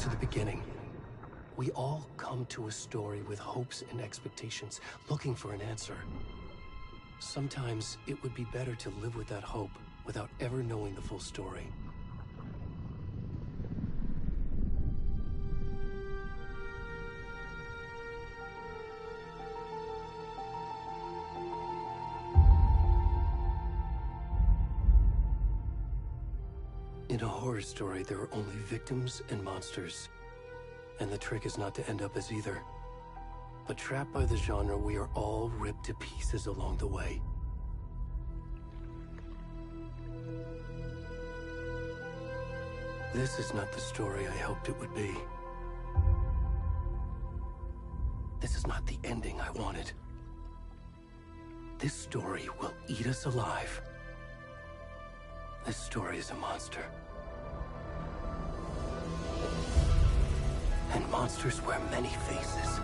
to the beginning. We all come to a story with hopes and expectations, looking for an answer. Sometimes it would be better to live with that hope without ever knowing the full story. In a horror story, there are only victims and monsters. And the trick is not to end up as either. But trapped by the genre, we are all ripped to pieces along the way. This is not the story I hoped it would be. This is not the ending I wanted. This story will eat us alive. This story is a monster. And monsters wear many faces.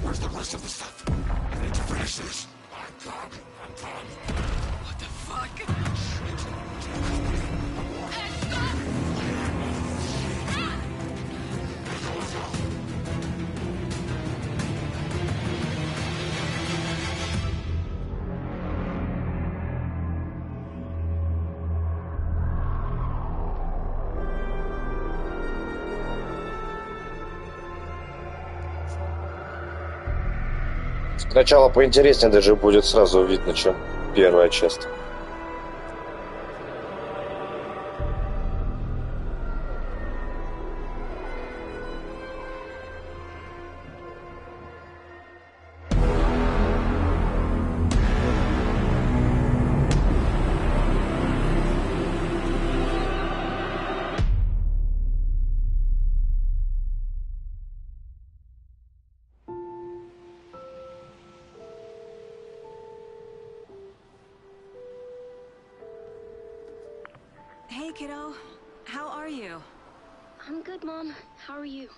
Where's the rest of the stuff? I need to finish this. I'm done. What the fuck? Сначала поинтереснее даже будет сразу видно, чем первая часть. Hey, kiddo. How are you? I'm good, Mom. How are you?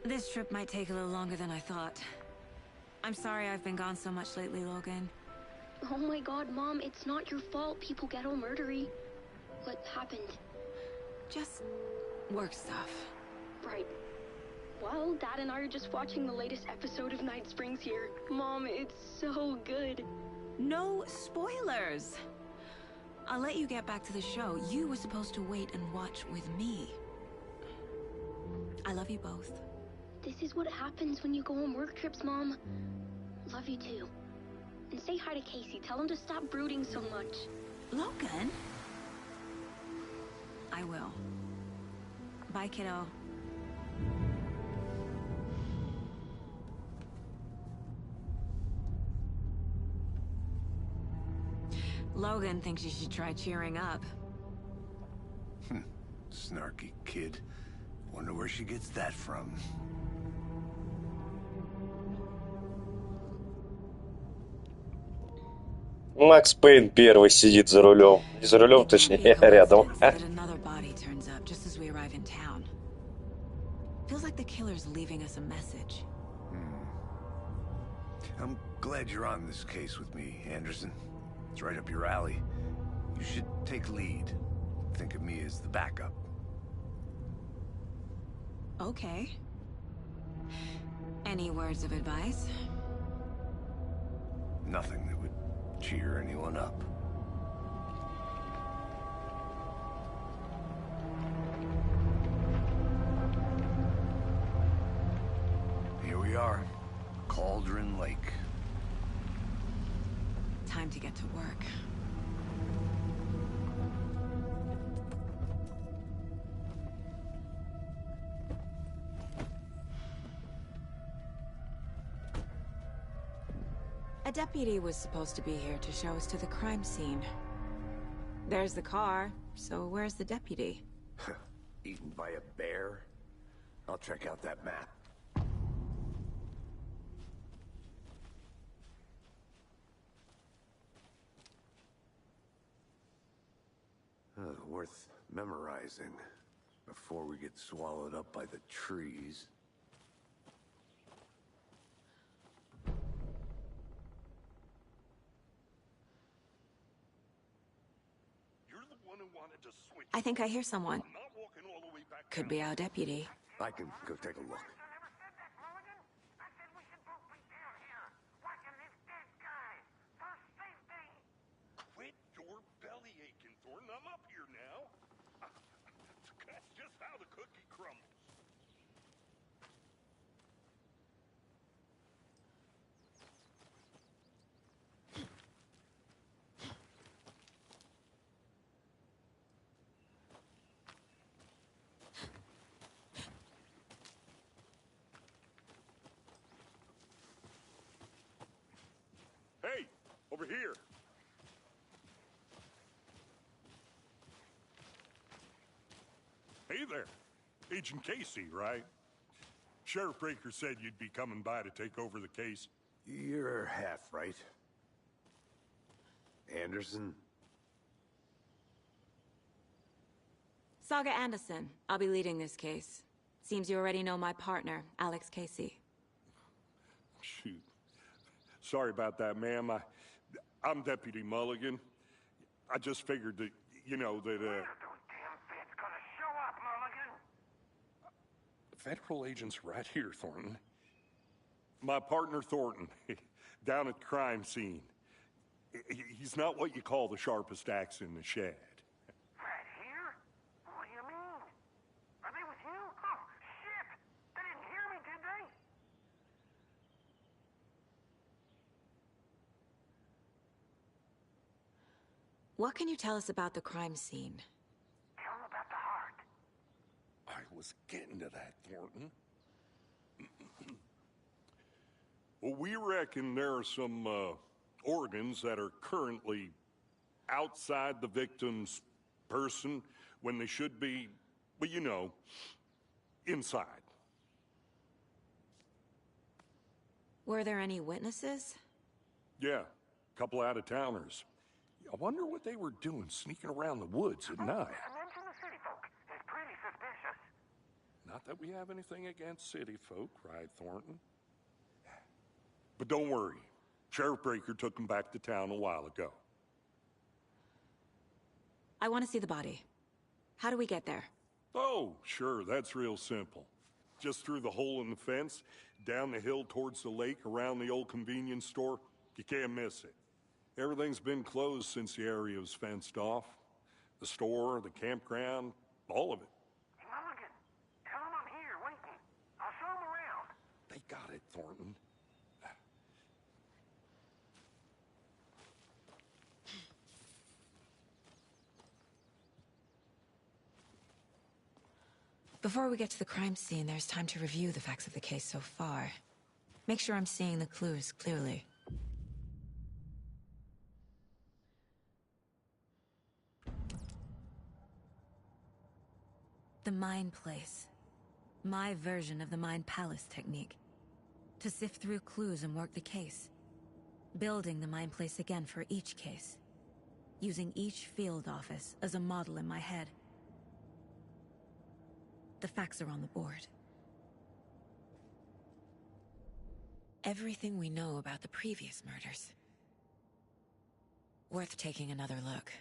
This trip might take a little longer than I thought. I'm sorry I've been gone so much lately, Logan. Oh my god, Mom, it's not your fault people get all murdery. What happened? Just work stuff. Right. Well, Dad and I are just watching the latest episode of Night Springs here. Mom, it's so good. No spoilers! I'll let you get back to the show. You were supposed to wait and watch with me. I love you both. This is what happens when you go on work trips, Mom. Love you too. And say hi to Casey. Tell him to stop brooding so much. Logan? I will. Bye, kiddo. Logan thinks you should try cheering up. Snarky kid. Wonder where she gets that from. Макс Пейн первый сидит за рулем. Не за рулем, точнее, рядом. Another body turns up just as we arrive in town. Feels like the killer's leaving us a message. I'm glad you're on this case with me, Anderson. It's right up your alley. You should take lead. Think of me as the backup. Okay. Any words of advice? Nothing that would cheer anyone up. Here we are. Cauldron Lake. Time to get to work. A deputy was supposed to be here to show us to the crime scene. There's the car, so where's the deputy? Eaten by a bear? I'll check out that map. Worth memorizing before we get swallowed up by the trees. You're the one who wanted to switch. I think I hear someone. I'm not walking all the way back Could down. be our deputy. I can go take a look. Quit your belly aching, Thornton. I'm up here now. That's just how the cookie crumbles. Hey, over here. Hey there. Agent Casey, right? Sheriff Breaker said you'd be coming by to take over the case. You're half right. Anderson? Saga Anderson. I'll be leading this case. Seems you already know my partner, Alex Casey. Shoot. Sorry about that, ma'am. I'm Deputy Mulligan. I just figured that, you know, that, Those damn feds gonna show up, Mulligan. Federal agent's right here, Thornton. My partner, Thornton, down at the crime scene. He's not what you call the sharpest axe in the shed. Right here? What do you mean? Are they with you? Oh, shit! They didn't hear me, did they? What can you tell us about the crime scene? Tell them about the heart. I was getting to that, Thornton. Well, we reckon there are some organs that are currently outside the victim's person when they should be, well, you know, inside. Were there any witnesses? Yeah, a couple out-of-towners. I wonder what they were doing sneaking around the woods at night. Mention the city folk. It's pretty suspicious. Not that we have anything against city folk, right, Thornton? But don't worry. Sheriff Breaker took them back to town a while ago. I want to see the body. How do we get there? Oh, sure, that's real simple. Just through the hole in the fence, down the hill towards the lake, around the old convenience store. You can't miss it. Everything's been closed since the area was fenced off. The store, the campground, all of it. Hey, Mulligan, tell them I'm here, waiting. I'll show them around. They got it, Thornton. Before we get to the crime scene, there's time to review the facts of the case so far. Make sure I'm seeing the clues clearly. The Mind Place. My version of the Mind Palace technique. To sift through clues and work the case. Building the Mind Place again for each case. Using each field office as a model in my head. The facts are on the board. Everything we know about the previous murders. Worth taking another look.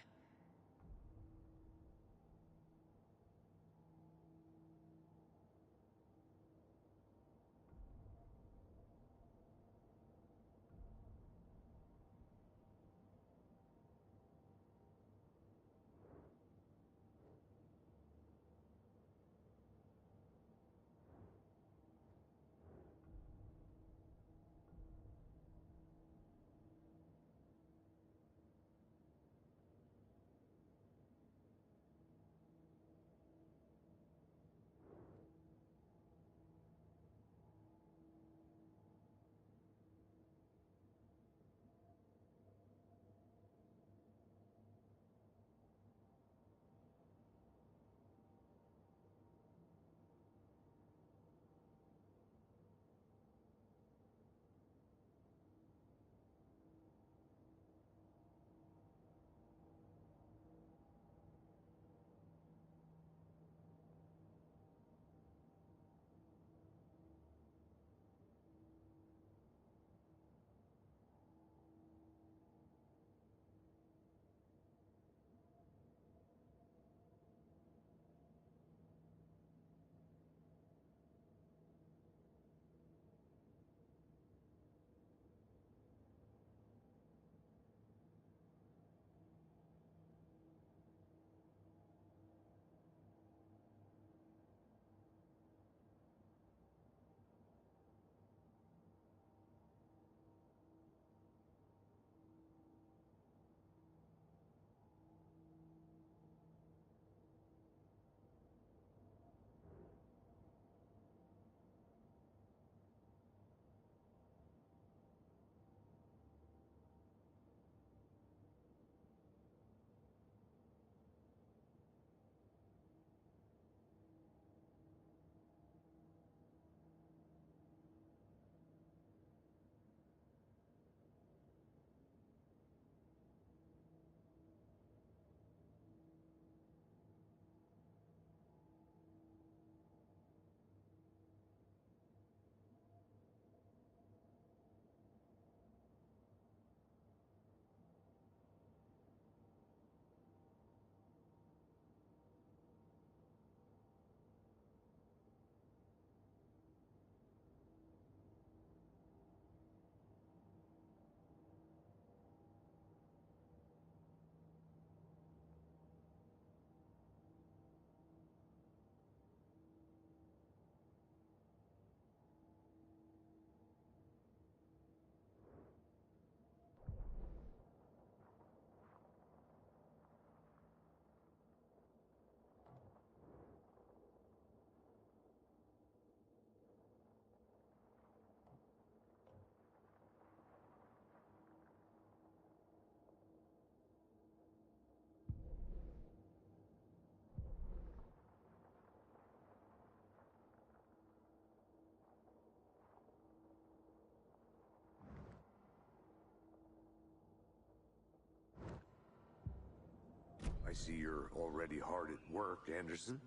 see you're already hard at work, Anderson.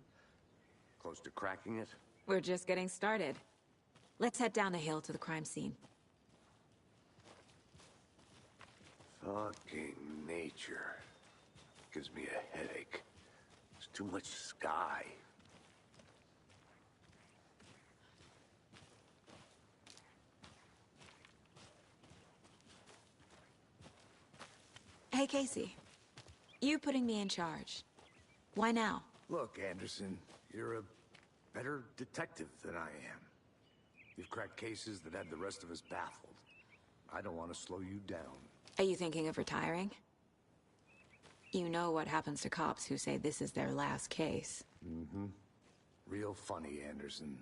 Close to cracking it? We're just getting started. Let's head down the hill to the crime scene. Fucking nature. Gives me a headache. There's too much sky. Hey, Casey. You putting me in charge. Why now? Look, Anderson, you're a better detective than I am. You've cracked cases that had the rest of us baffled. I don't want to slow you down. Are you thinking of retiring? You know what happens to cops who say this is their last case. Mm-hmm. Real funny, Anderson.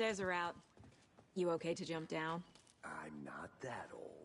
Stairs are out. You okay to jump down? I'm not that old.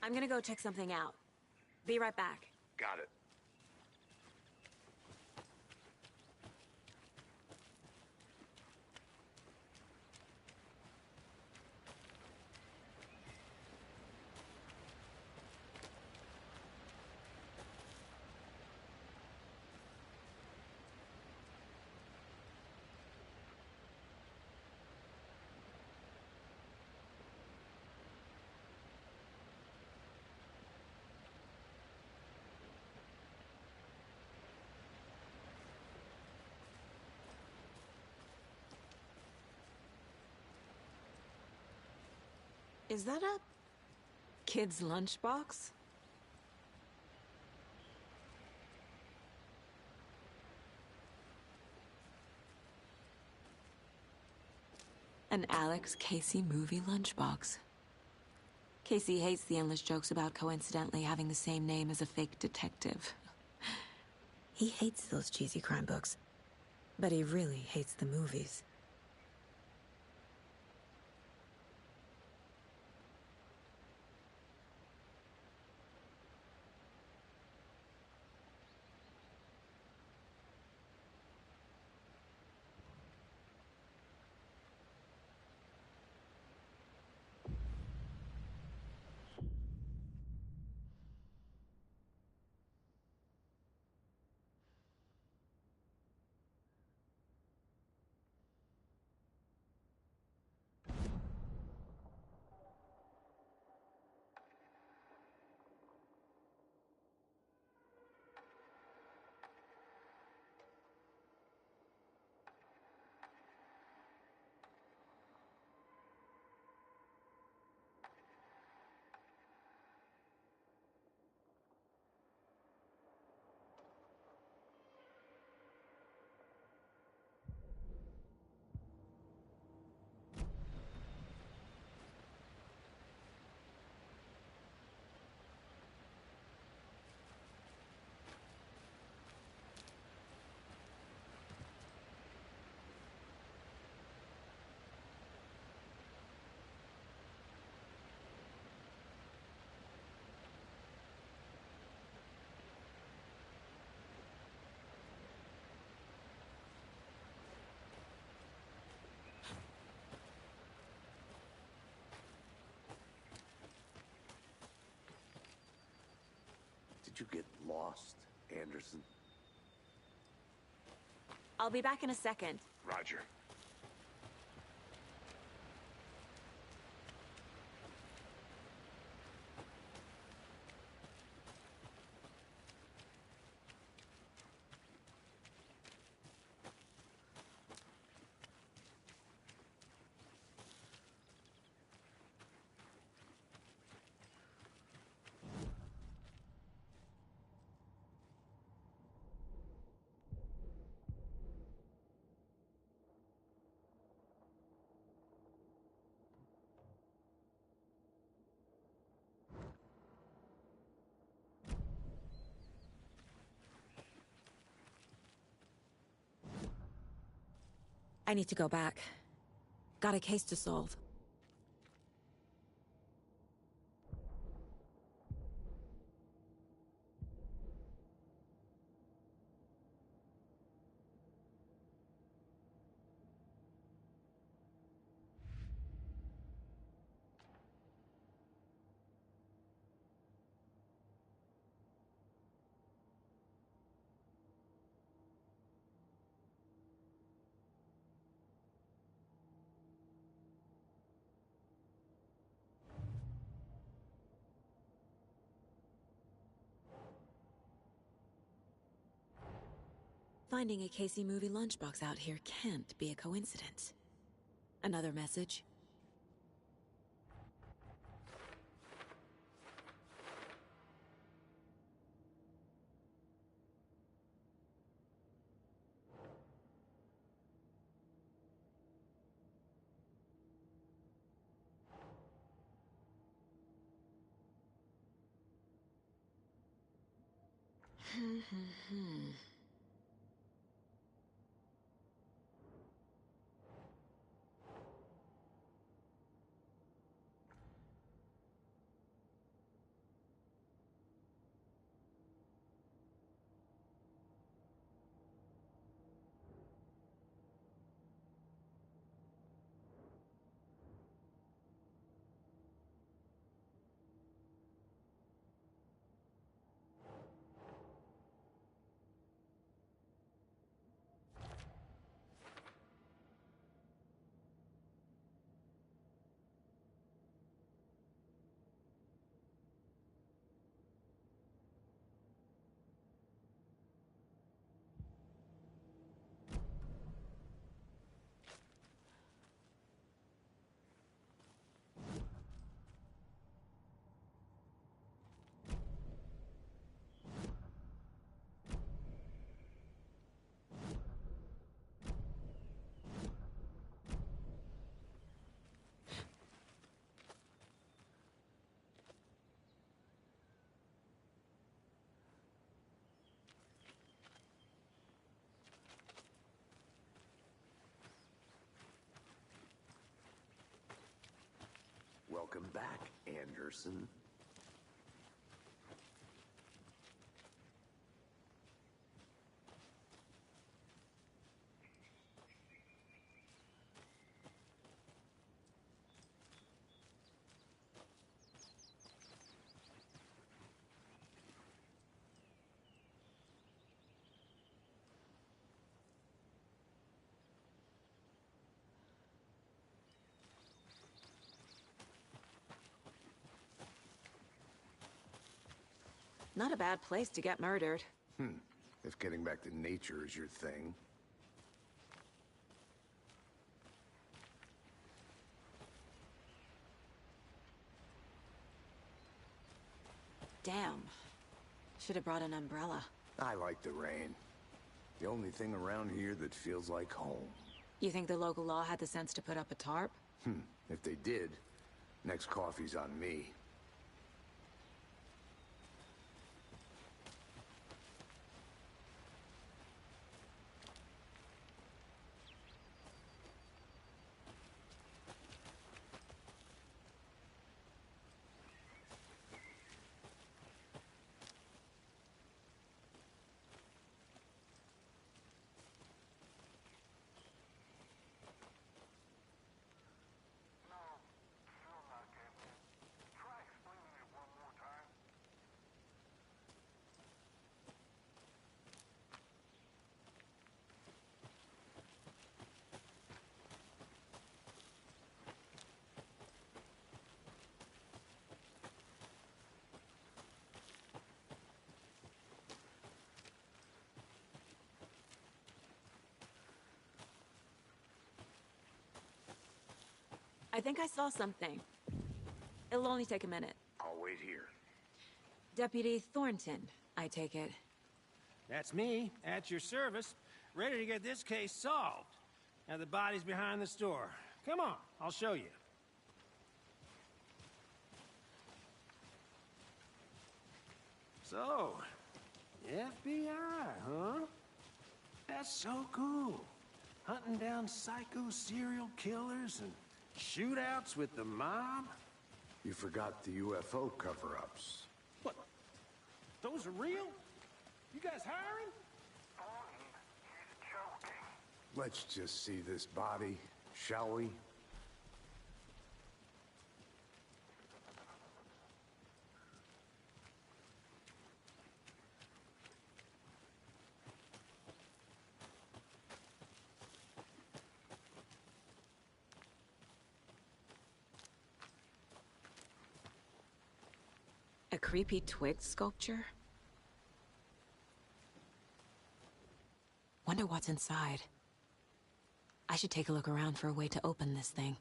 I'm gonna go check something out. Be right back. Got it. Is that a kid's lunchbox? An Alex Casey movie lunchbox. Casey hates the endless jokes about coincidentally having the same name as a fake detective. He hates those cheesy crime books, but he really hates the movies. Did you get lost, Anderson? I'll be back in a second. Roger. I need to go back. Got a case to solve. Finding a Casey movie lunchbox out here can't be a coincidence. Another message? Welcome back, Anderson. Not a bad place to get murdered. If getting back to nature is your thing. Damn. Should have brought an umbrella. I like the rain. The only thing around here that feels like home. You think the local law had the sense to put up a tarp? If they did, next coffee's on me. I think I saw something. It'll only take a minute. I'll wait here. Deputy Thornton, I take it. That's me, at your service, ready to get this case solved. Now the body's behind the store. Come on, I'll show you. So, FBI, huh? That's so cool. Hunting down psycho serial killers and shootouts with the mob? You forgot the UFO cover-ups. What? Those are real? You guys hiring? He's joking. Let's just see this body, shall we? A creepy twig sculpture? Wonder what's inside. I should take a look around for a way to open this thing.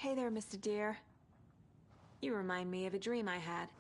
Hey there, Mr. Deer. You remind me of a dream I had.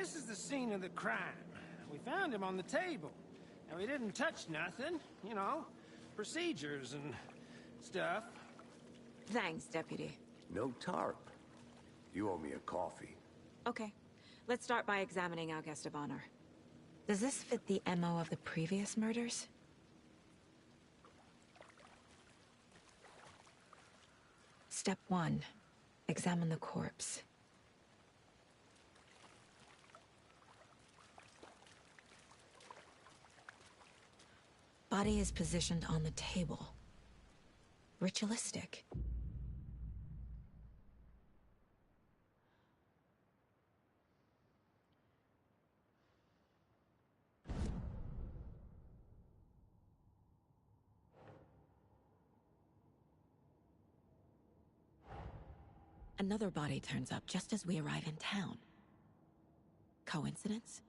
This is the scene of the crime. We found him on the table. And we didn't touch nothing, you know, procedures and stuff. Thanks, Deputy. No tarp. You owe me a coffee. Okay. Let's start by examining our guest of honor. Does this fit the MO of the previous murders? Step 1. Examine the corpse. Body is positioned on the table. Ritualistic. Another body turns up just as we arrive in town. Coincidence?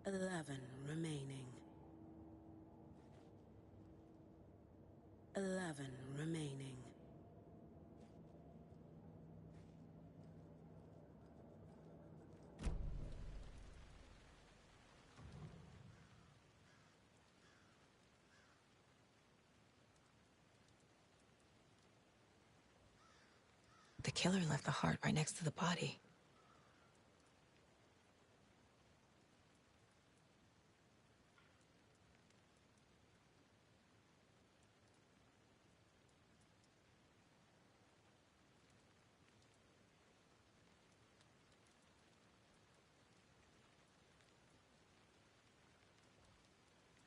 "11 remaining. 11 remaining." The killer left the heart right next to the body.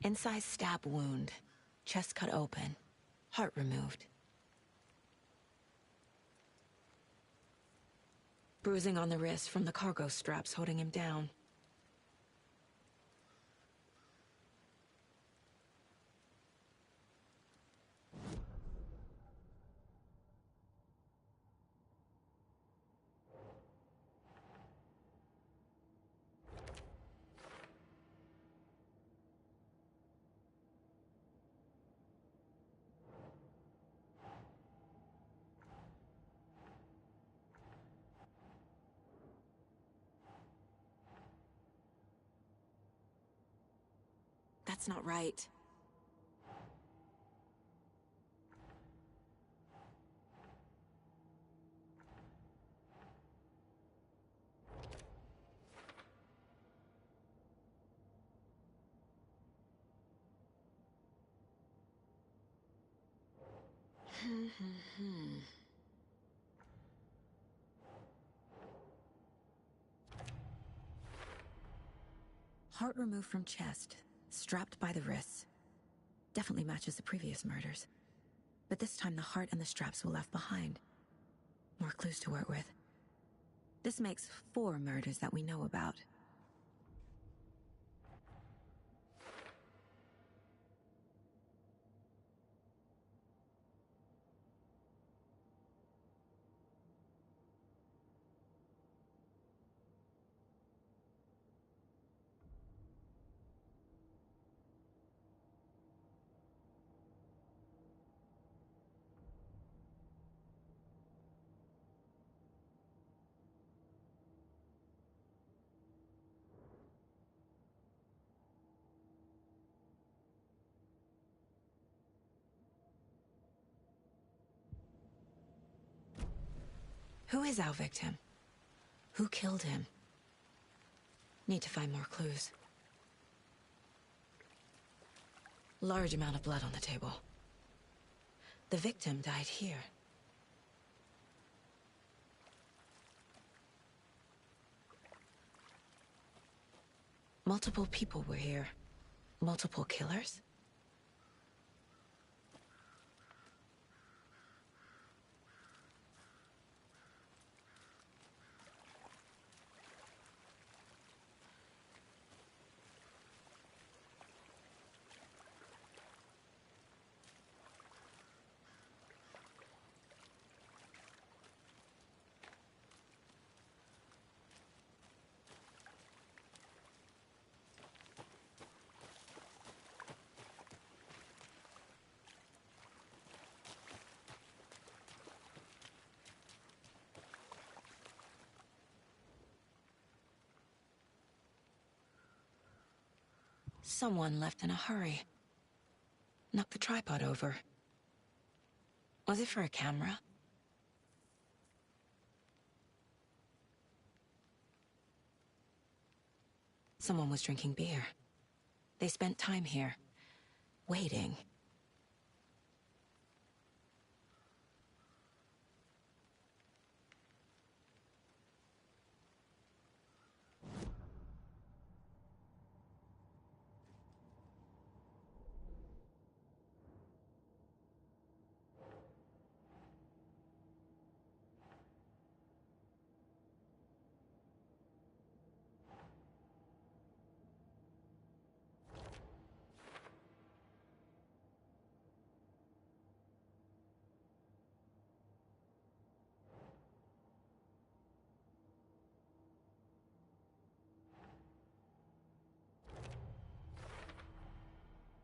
Incised stab wound. Chest cut open. Heart removed. Bruising on the wrist from the cargo straps holding him down. That's not right. Heart removed from chest, strapped by the wrists. Definitely matches the previous murders. But this time the heart and the straps were left behind. More clues to work with. This makes 4 murders that we know about. Who is our victim? Who killed him? Need to find more clues. Large amount of blood on the table. The victim died here. Multiple people were here. Multiple killers? Someone left in a hurry. Knocked the tripod over. Was it for a camera? Someone was drinking beer. They spent time here, waiting.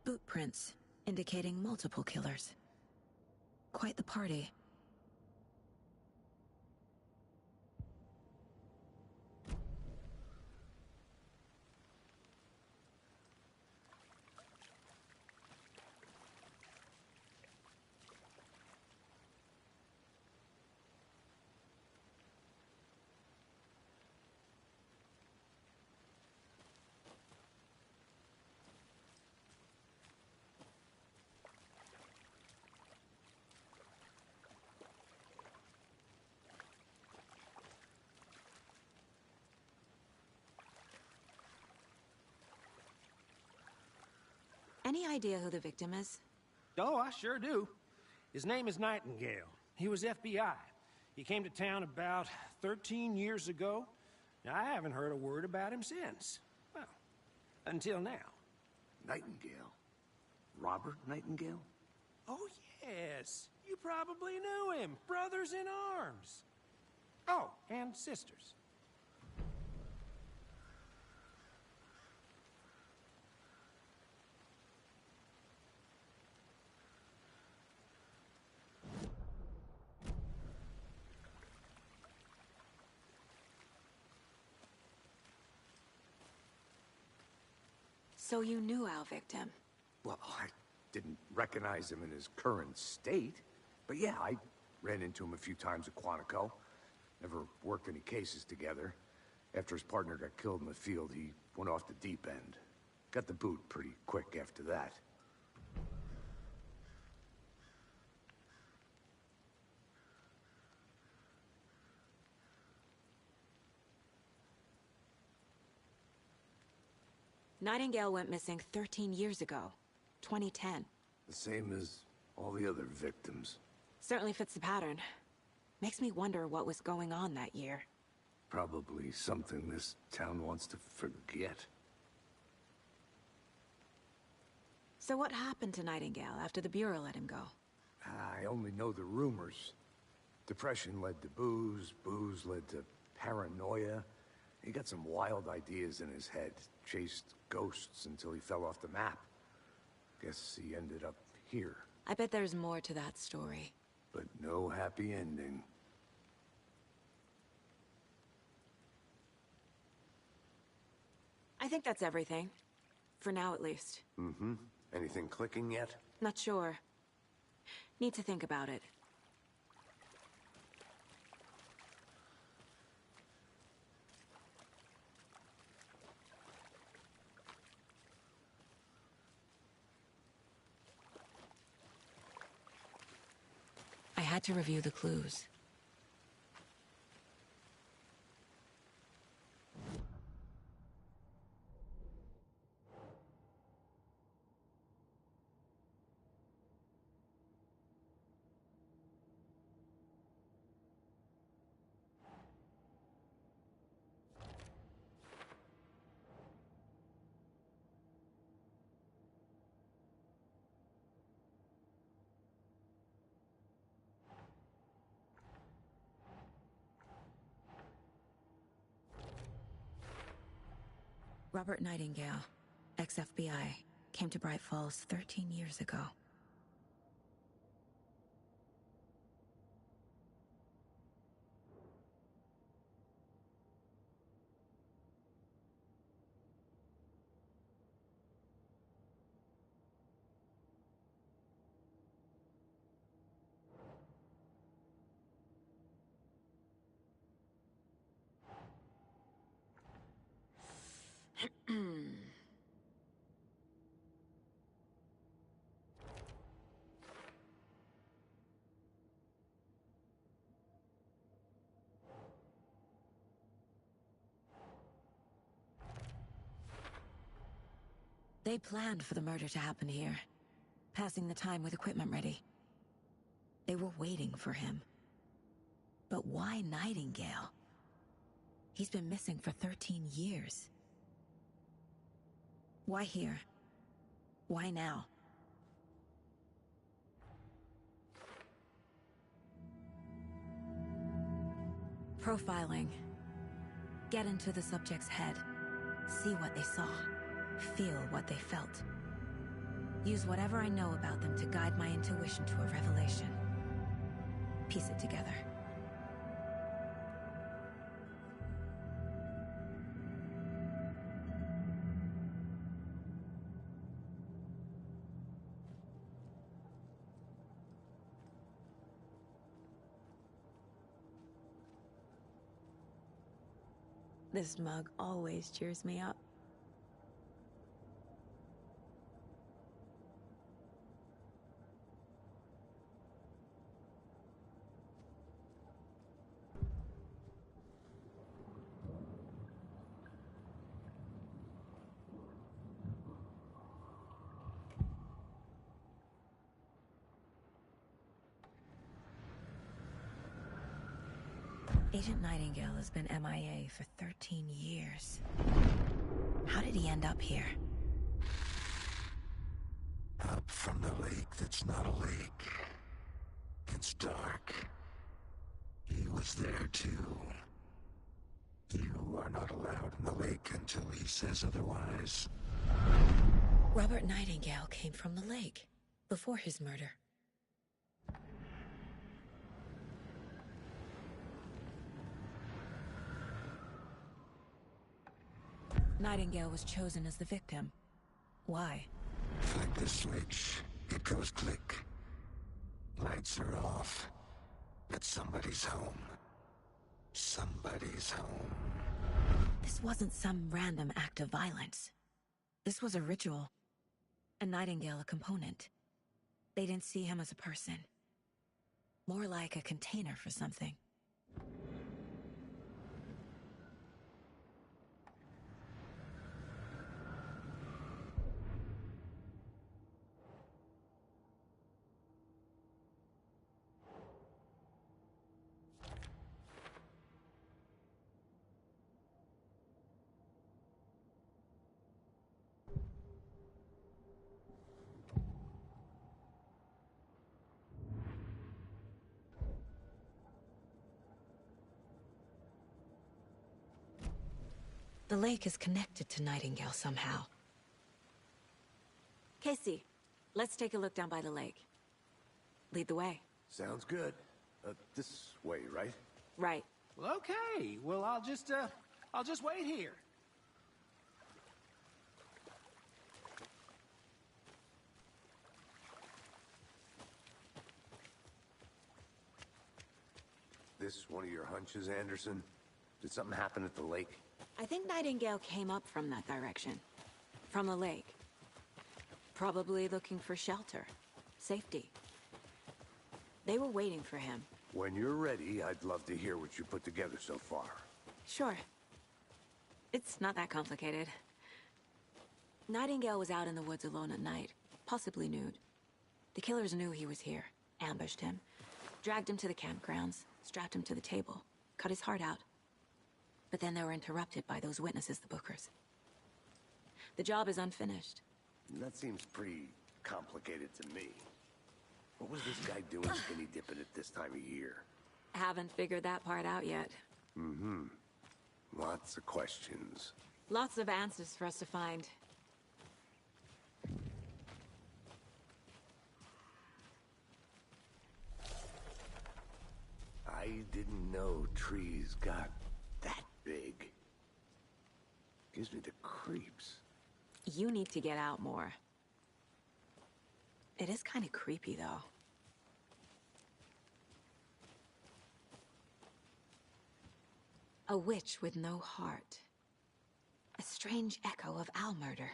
Boot prints, indicating multiple killers. Quite the party. Any idea who the victim is? Oh, I sure do. His name is Nightingale. He was FBI. He came to town about 13 years ago. Now, I haven't heard a word about him since. Well, until now. Nightingale? Robert Nightingale? Oh, yes. You probably knew him. Brothers in arms. Oh, and sisters. So you knew our victim? Well, I didn't recognize him in his current state. But yeah, I ran into him a few times at Quantico. Never worked any cases together. After his partner got killed in the field, he went off the deep end. Got the boot pretty quick after that. Nightingale went missing 13 years ago. 2010. The same as all the other victims. Certainly fits the pattern. Makes me wonder what was going on that year. Probably something this town wants to forget. So what happened to Nightingale after the Bureau let him go? I only know the rumors. Depression led to booze, booze led to paranoia. He got some wild ideas in his head, chased ghosts until he fell off the map. Guess he ended up here. I bet there's more to that story. But no happy ending. I think that's everything. For now, at least. Mm-hmm. Anything clicking yet? Not sure. Need to think about it. had to review the clues. Robert Nightingale, ex-FBI, came to Bright Falls 13 years ago. They planned for the murder to happen here, passing the time with equipment ready. They were waiting for him. But why Nightingale? He's been missing for 13 years. Why here? Why now? Profiling. Get into the subject's head. See what they saw. Feel what they felt. Use whatever I know about them to guide my intuition to a revelation. Piece it together. This mug always cheers me up. Agent Nightingale has been MIA for 13 years. How did he end up here? Up from the lake that's not a lake. It's dark. He was there too. You are not allowed in the lake until he says otherwise. Robert Nightingale came from the lake, before his murder. Nightingale was chosen as the victim. Why? Flick the switch, it goes click. Lights are off. But somebody's home. Somebody's home. This wasn't some random act of violence. This was a ritual. And Nightingale a component. They didn't see him as a person. More like a container for something. The lake is connected to Nightingale somehow. Casey, let's take a look down by the lake. Lead the way. Sounds good. This way, right? Right. Well, okay. Well, I'll just wait here. This one of your hunches, Anderson? Did something happen at the lake? I think Nightingale came up from that direction. From the lake. Probably looking for shelter. Safety. They were waiting for him. When you're ready, I'd love to hear what you put together so far. Sure. It's not that complicated. Nightingale was out in the woods alone at night, possibly nude. The killers knew he was here, ambushed him, dragged him to the campgrounds, strapped him to the table, cut his heart out. But then they were interrupted by those witnesses, the Bookers. The job is unfinished. That seems pretty complicated to me. What was this guy doing skinny dipping at this time of year? Haven't figured that part out yet. Mm-hmm. Lots of questions. Lots of answers for us to find. I didn't know trees got that big. Gives me the creeps. You need to get out more. It is kind of creepy, though. A witch with no heart. A strange echo of owl murder.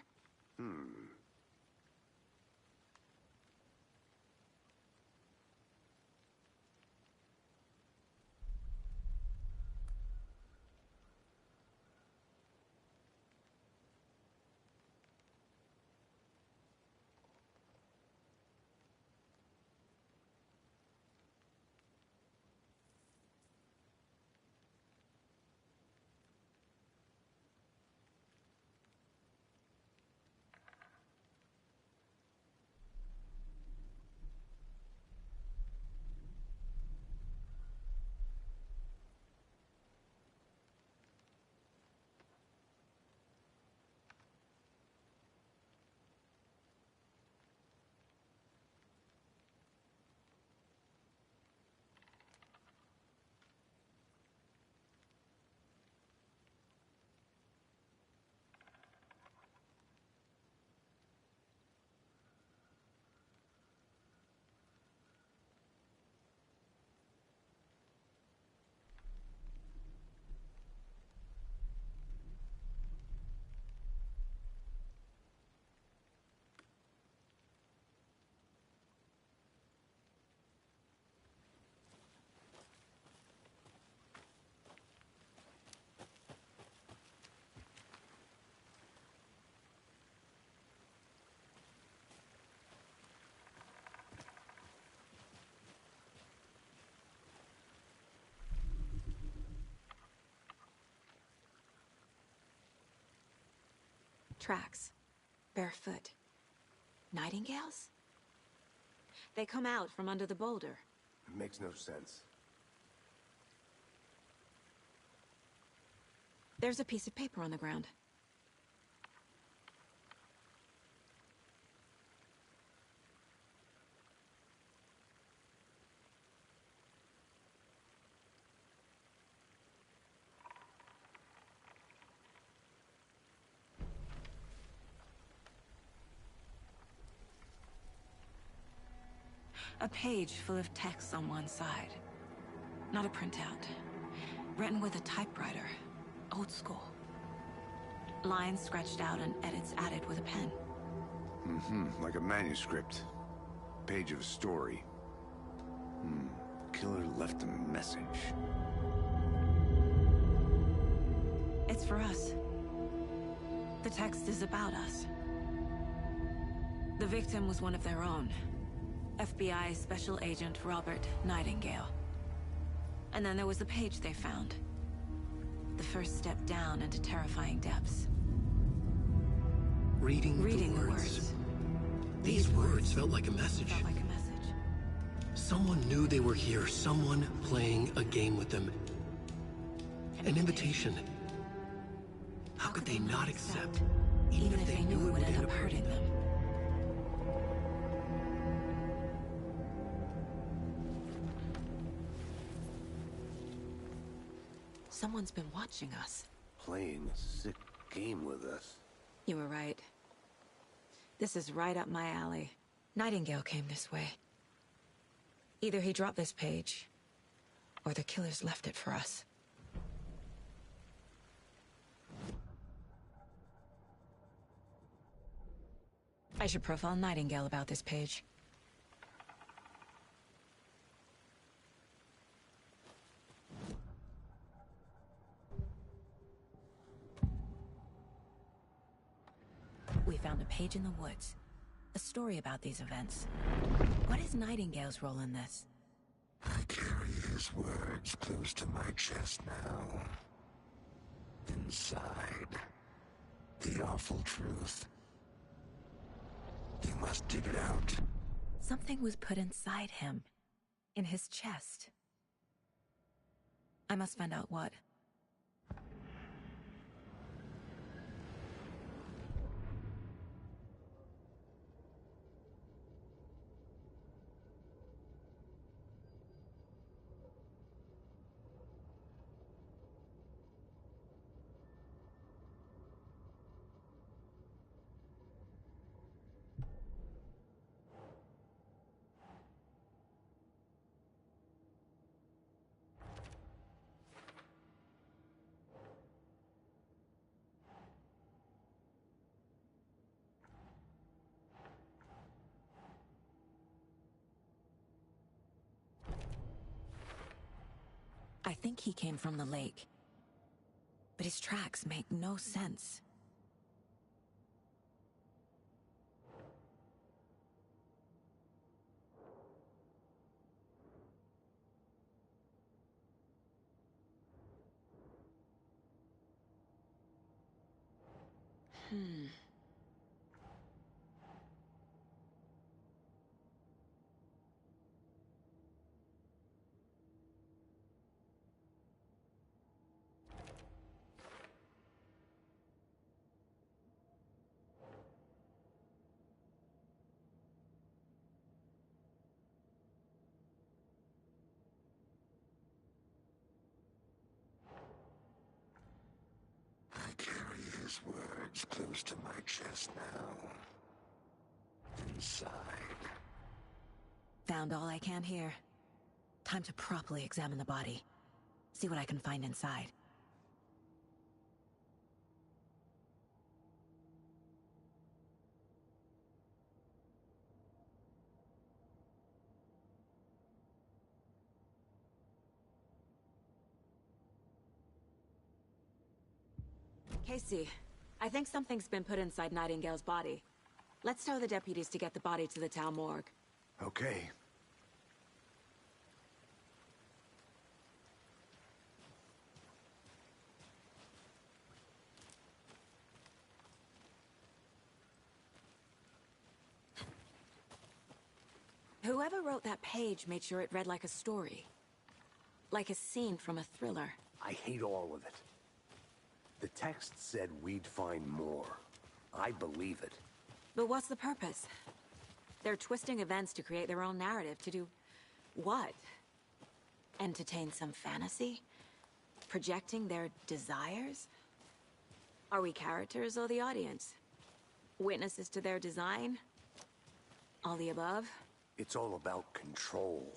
Tracks. Barefoot. Nightingales? They come out from under the boulder. It makes no sense. There's a piece of paper on the ground. A page full of text on one side. Not a printout. Written with a typewriter. Old school. Lines scratched out and edits added with a pen. Like a manuscript. Page of a story. Killer left a message. It's for us. The text is about us. The victim was one of their own. FBI Special Agent Robert Nightingale. And then there was the page they found. The first step down into terrifying depths. Reading the words. These words felt like a message. Someone knew they were here. Someone playing a game with them. An invitation. How could they not accept, even if they knew it would end up hurting them? Someone's been watching us. Playing a sick game with us. You were right. This is right up my alley. Nightingale came this way. Either he dropped this page, or the killers left it for us. I should profile Nightingale about this page. found a page in the woods. A story about these events. What is Nightingale's role in this? I carry his words close to my chest now. Inside, the awful truth. You must dig it out. Something was put inside him. In his chest. I must find out what. I think he came from the lake. But his tracks make no sense. I carry his words close to my chest now. Inside. Found all I can here. Time to properly examine the body. See what I can find inside. Casey, I think something's been put inside Nightingale's body. Let's tell the deputies to get the body to the town morgue. Okay. Whoever wrote that page made sure it read like a story. Like a scene from a thriller. I hate all of it. The text said we'd find more. I believe it. But what's the purpose? They're twisting events to create their own narrative to do... what? Entertain some fantasy? Projecting their desires? Are we characters or the audience? Witnesses to their design? All the above? It's all about control.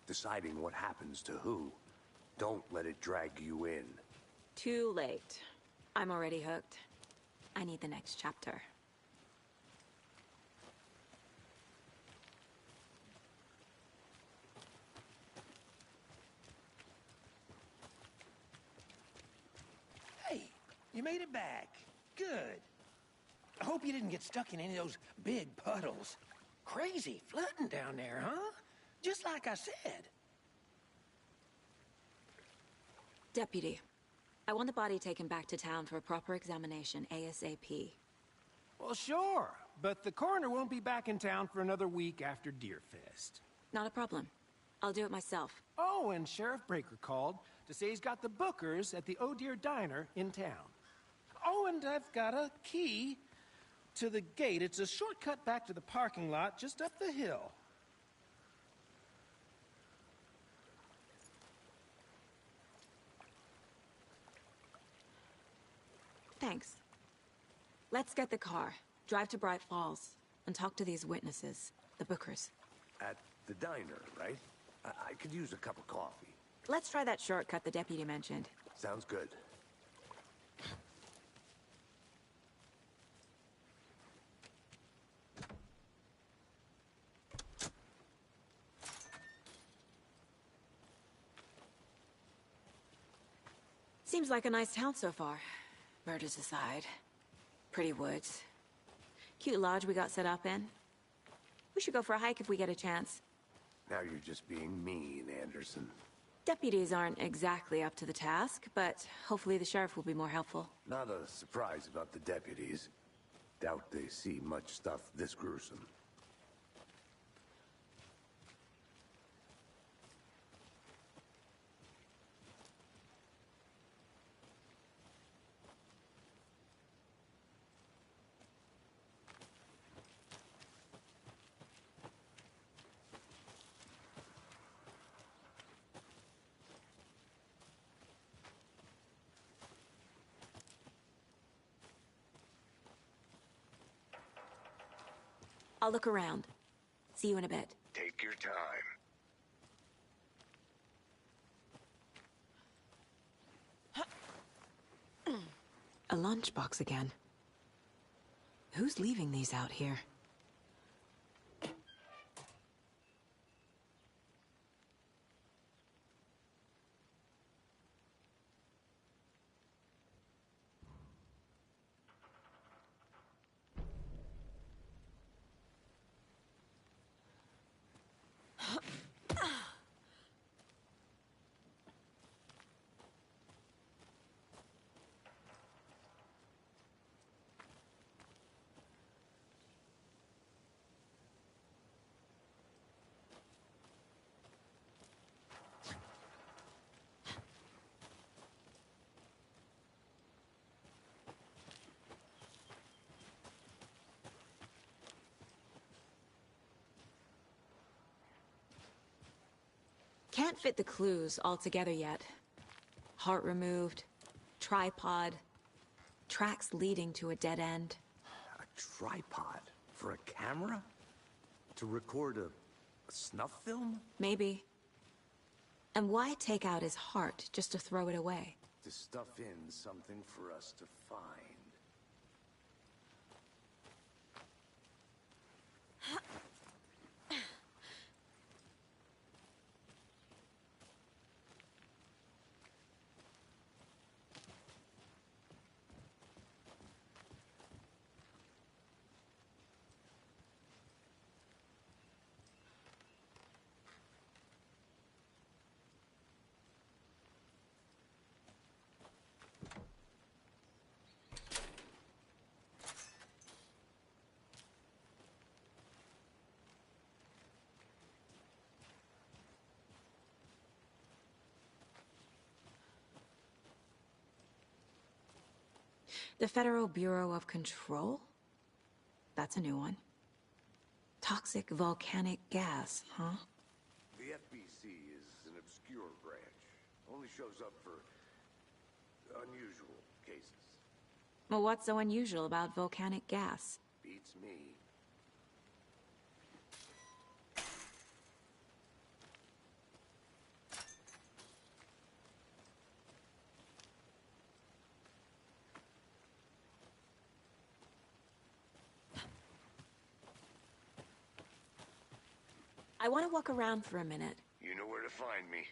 Deciding what happens to who. Don't let it drag you in. Too late. I'm already hooked. I need the next chapter. Hey, you made it back. Good. I hope you didn't get stuck in any of those big puddles. Crazy flooding down there, huh? Just like I said. Deputy, I want the body taken back to town for a proper examination ASAP. Well, sure, but the coroner won't be back in town for another week after Deerfest. Not a problem. I'll do it myself. Oh, and Sheriff Breaker called to say he's got the Bookers at the Oh Deer Diner in town. Oh, and I've got a key to the gate. It's a shortcut back to the parking lot just up the hill. Thanks. Let's get the car, drive to Bright Falls, and talk to these witnesses, the Bookers. At the diner, right? I could use a cup of coffee. Let's try that shortcut the deputy mentioned. Sounds good. Seems like a nice town so far. Murders aside. Pretty woods. Cute lodge we got set up in. We should go for a hike if we get a chance. Now you're just being mean, Anderson. Deputies aren't exactly up to the task, but hopefully the sheriff will be more helpful. Not a surprise about the deputies. Doubt they see much stuff this gruesome. I'll look around. See you in a bit. Take your time. A lunchbox again. Who's leaving these out here? Can't fit the clues all together yet. Heart removed, tripod, tracks leading to a dead end. A tripod? For a camera? To record a snuff film? Maybe. And why take out his heart just to throw it away? To stuff in something for us to find. The Federal Bureau of Control? That's a new one. Toxic volcanic gas, huh? The FBC is an obscure branch. Only shows up for unusual cases. Well, what's so unusual about volcanic gas? Beats me. I want to walk around for a minute. You know where to find me.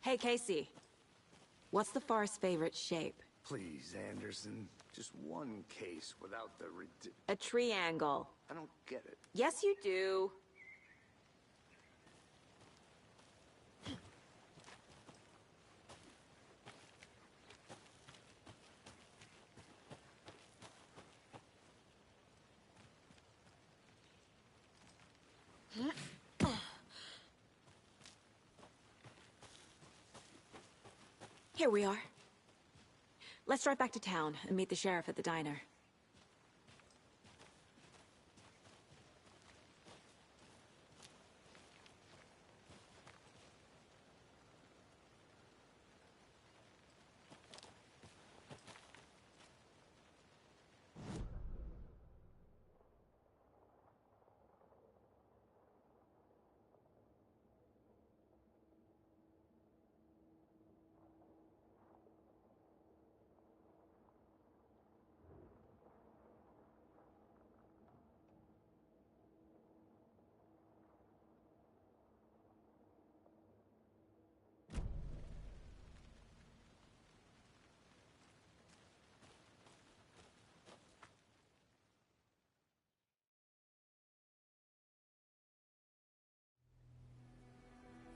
Hey, Casey. What's the Forest's favorite shape? Please, Anderson. Just one case without the A triangle. I don't get it. Yes, you do. Here we are. Let's drive back to town and meet the sheriff at the diner.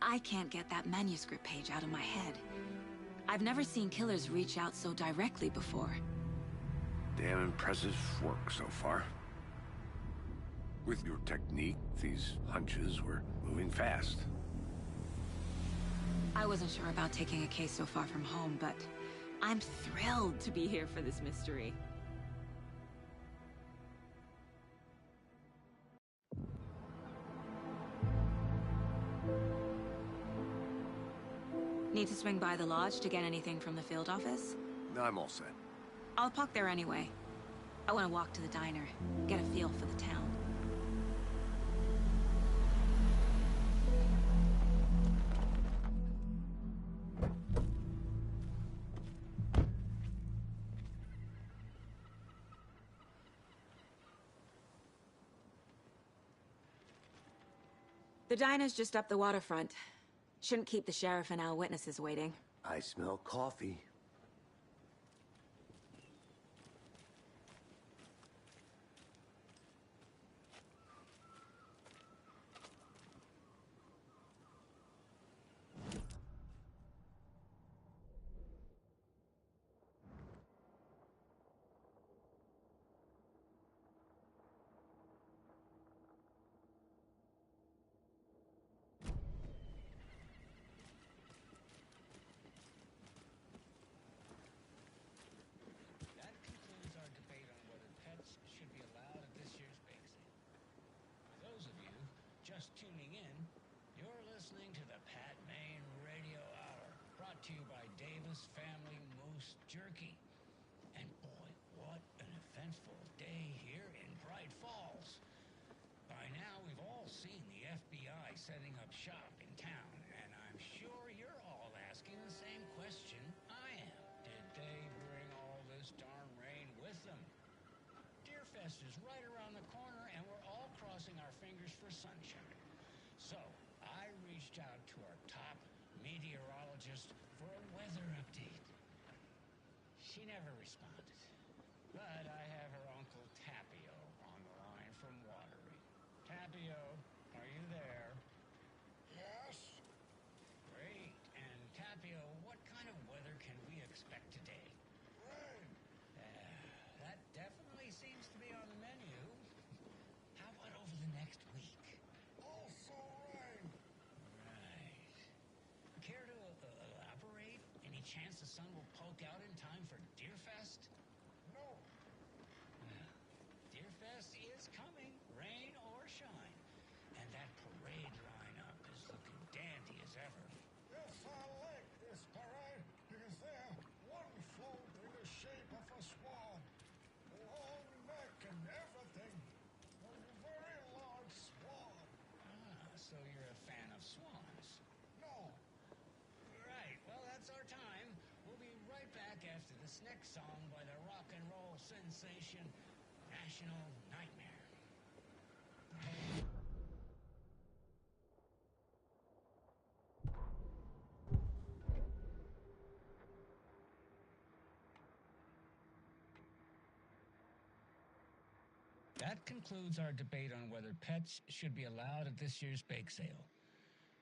I can't get that manuscript page out of my head. I've never seen killers reach out so directly before. Damn impressive work so far. With your technique, these hunches were moving fast. I wasn't sure about taking a case so far from home, but I'm thrilled to be here for this mystery. Need to swing by the lodge to get anything from the field office? No, I'm all set. I'll park there anyway. I want to walk to the diner, get a feel for the town. The diner's just up the waterfront. Shouldn't keep the sheriff and our witnesses waiting. I smell coffee. Tuning in, you're listening to the Pat Maine Radio Hour, brought to you by Davis Family Moose Jerky. And boy, what an eventful day here in Bright Falls. By now, we've all seen the FBI setting up shop in town, and I'm sure you're all asking the same question I am. Did they bring all this darn rain with them? Deerfest is right around the corner, and we're all crossing our fingers for sunshine. So, I reached out to our top meteorologist for a weather update. She never responded, but I have her Uncle Tapio on the line from Watery. Tapio, are you there? Yes. Great. And Tapio, what kind of weather can we expect today? Rain. That definitely seems to be on the menu. How about over the next week? Also rain. Right. Care to elaborate? Any chance the sun will poke out in time for Deerfest? No. Deerfest is coming, rain or shine. And that parade lineup is looking dandy as ever. Yes, I like this parade because they're one float in the shape of a swan. Long neck and everything. A very large swan. So you're a fan of swans? No. Right, well, that's our time. We'll be right back after this next song by the rock and roll sensation, National Nightmare. That concludes our debate on whether pets should be allowed at this year's bake sale.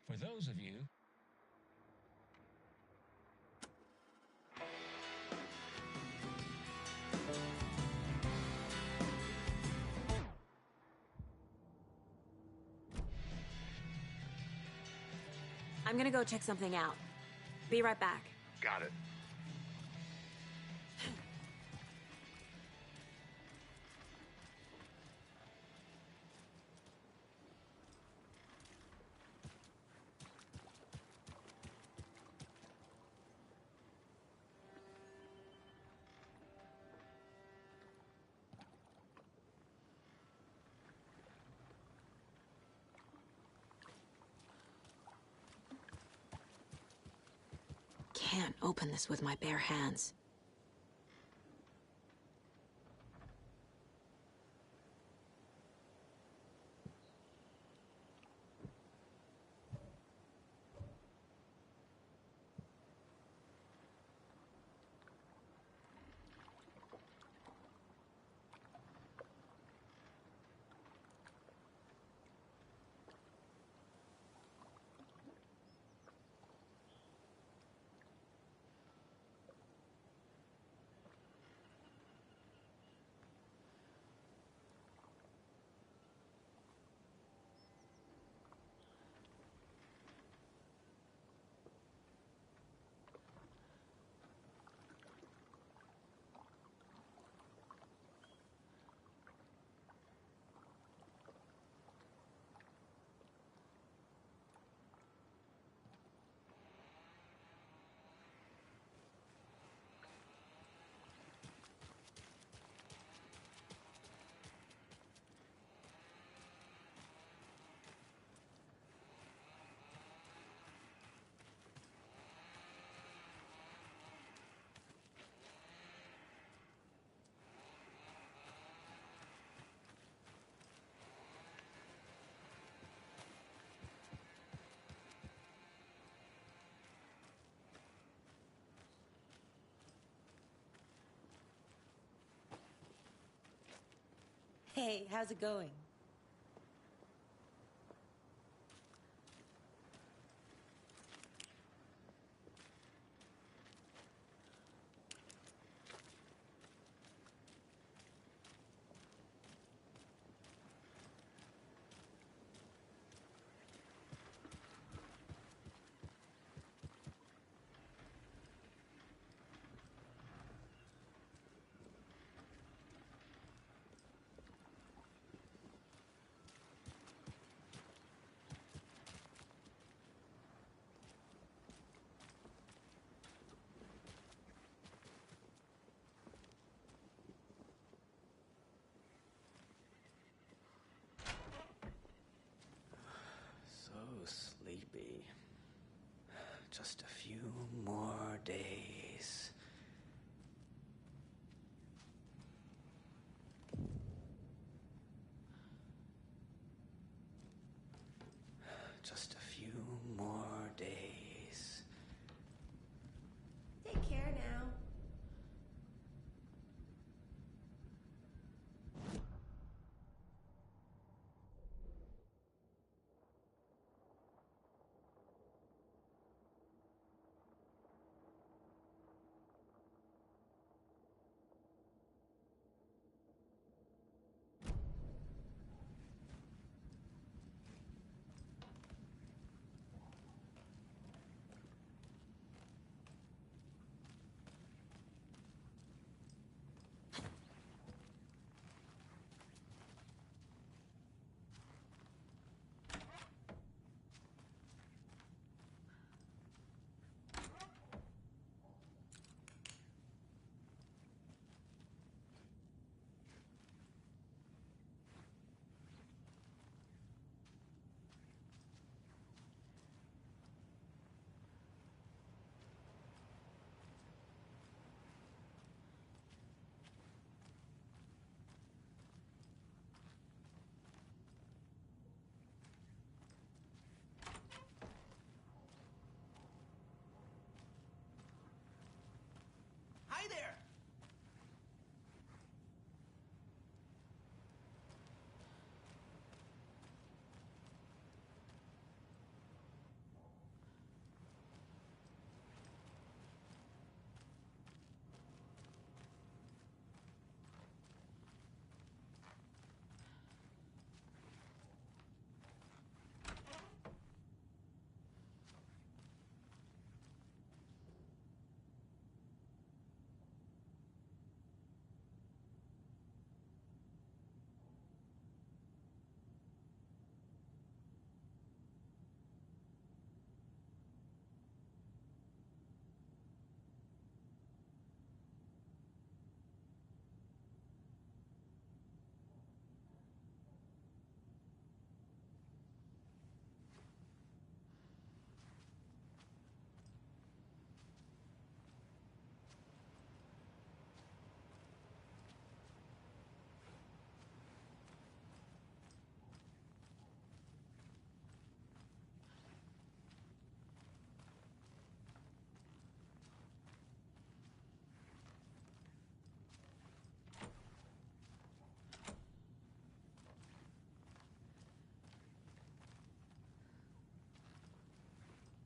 For those of you I'm gonna go check something out. Be right back. Got it. Can't open this with my bare hands. Hey, how's it going?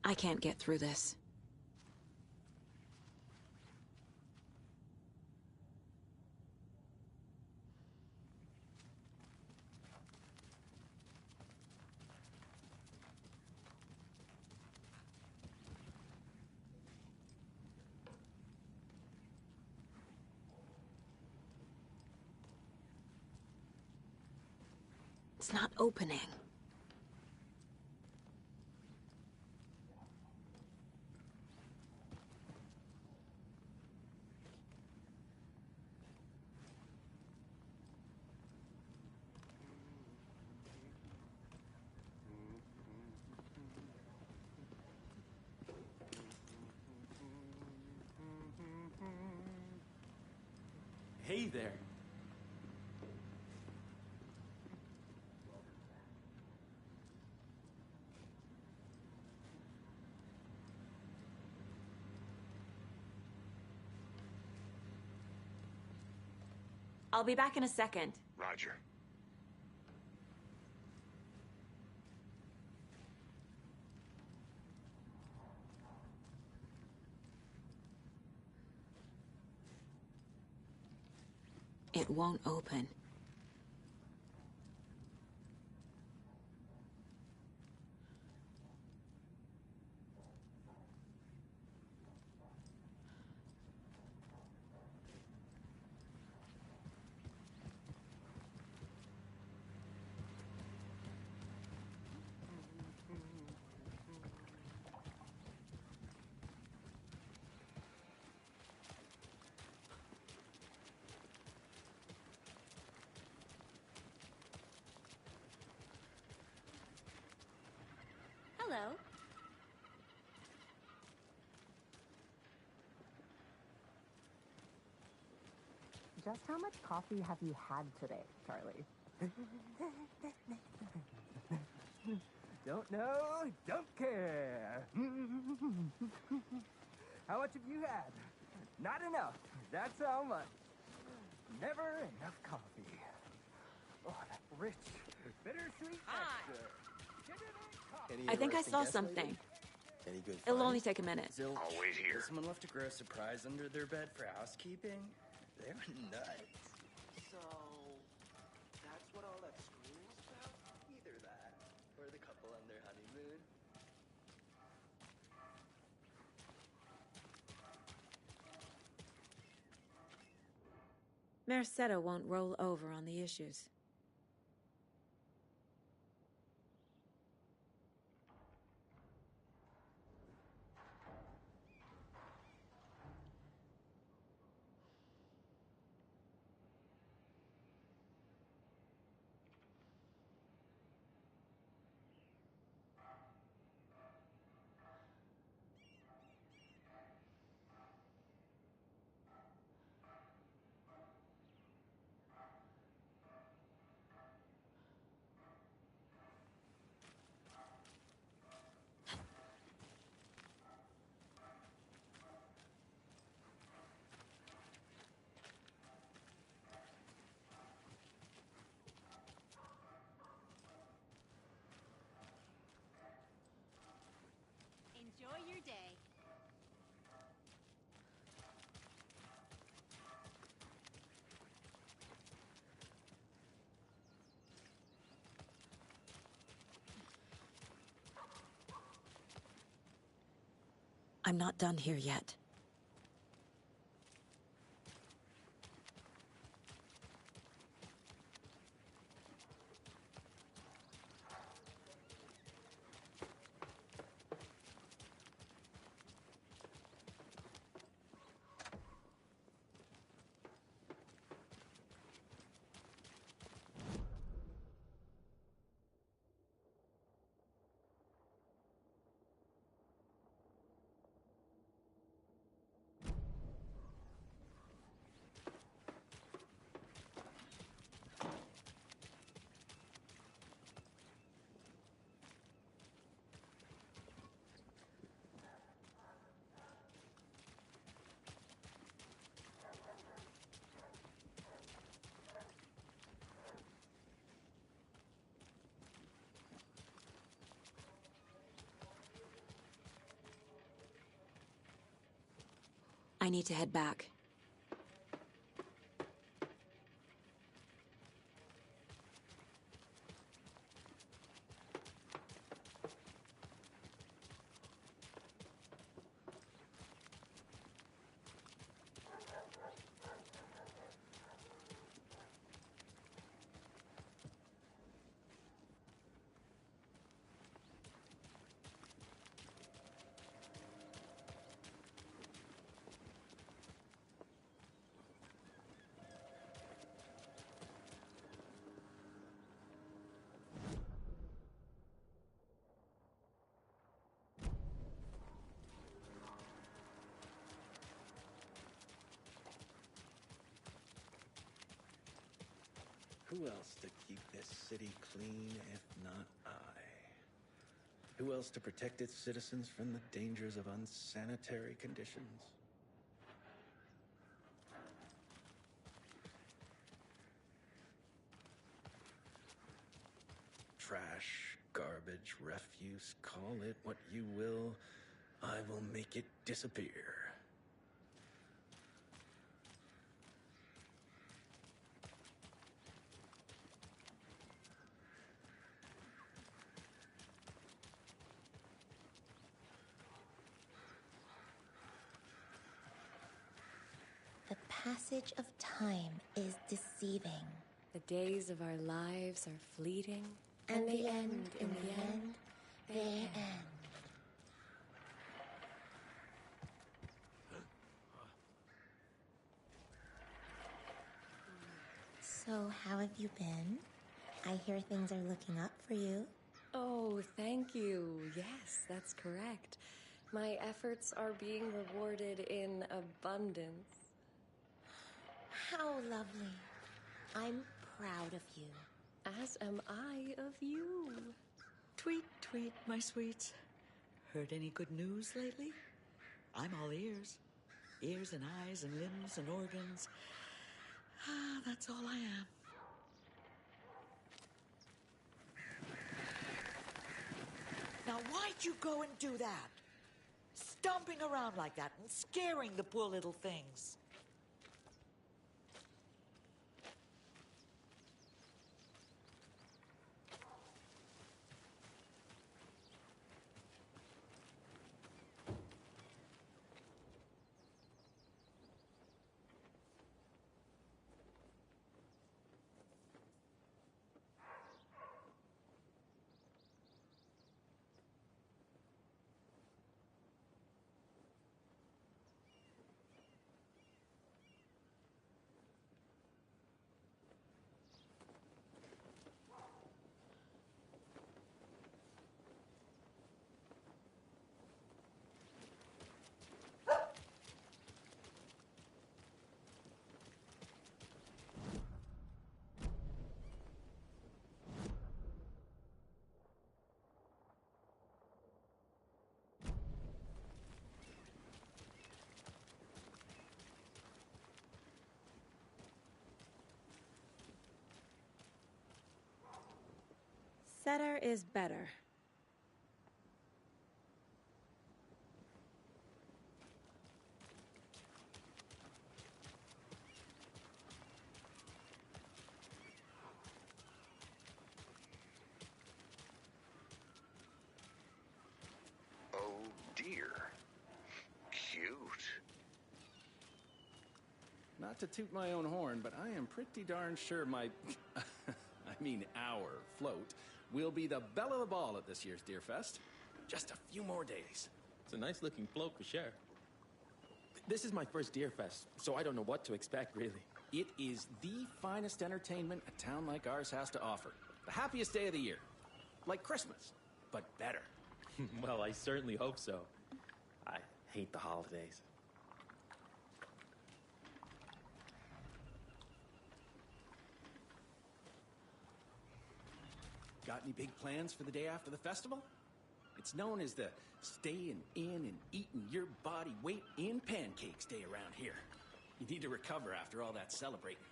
I can't get through this. It's not opening. Hey there. I'll be back in a second. Roger. It won't open. Hello. Just how much coffee have you had today, Charlie? Don't know, don't care. How much have you had? Not enough. That's how much. Never enough coffee. Oh, that rich, bittersweet texture. I think I saw something. Any good It'll finds? only take a minute. Zilch, I'll wait here. Someone left a gross surprise under their bed for housekeeping? They were nuts. So, that's what all that screaming's about? Either that, or the couple on their honeymoon. Merced won't roll over on the issues. Enjoy your day. I'm not done here yet. I need to head back. Who else to keep this city clean if not I? Who else to protect its citizens from the dangers of unsanitary conditions? Trash, garbage, refuse, call it what you will, I will make it disappear. The passage of time is deceiving. The days of our lives are fleeting. And the end, in the end, they end. So, how have you been? I hear things are looking up for you. Oh, thank you. Yes, that's correct. My efforts are being rewarded in abundance. How lovely. I'm proud of you. As am I of you. Tweet, tweet, my sweets. Heard any good news lately? I'm all ears. Ears and eyes and limbs and organs. Ah, that's all I am. Now, why'd you go and do that? Stomping around like that and scaring the poor little things. Better is better. Oh dear. Cute. Not to toot my own horn, but I am pretty darn sure my... our float will be the belle of the ball at this year's Deer Fest. Just a few more days. It's a nice looking float for sure. This is my first Deer Fest, so I don't know what to expect, really. It is the finest entertainment a town like ours has to offer. The happiest day of the year. Like Christmas, but better. Well, I certainly hope so. I hate the holidays. Got any big plans for the day after the festival? It's known as the staying in and eating your body weight in pancakes day around here. You need to recover after all that celebrating.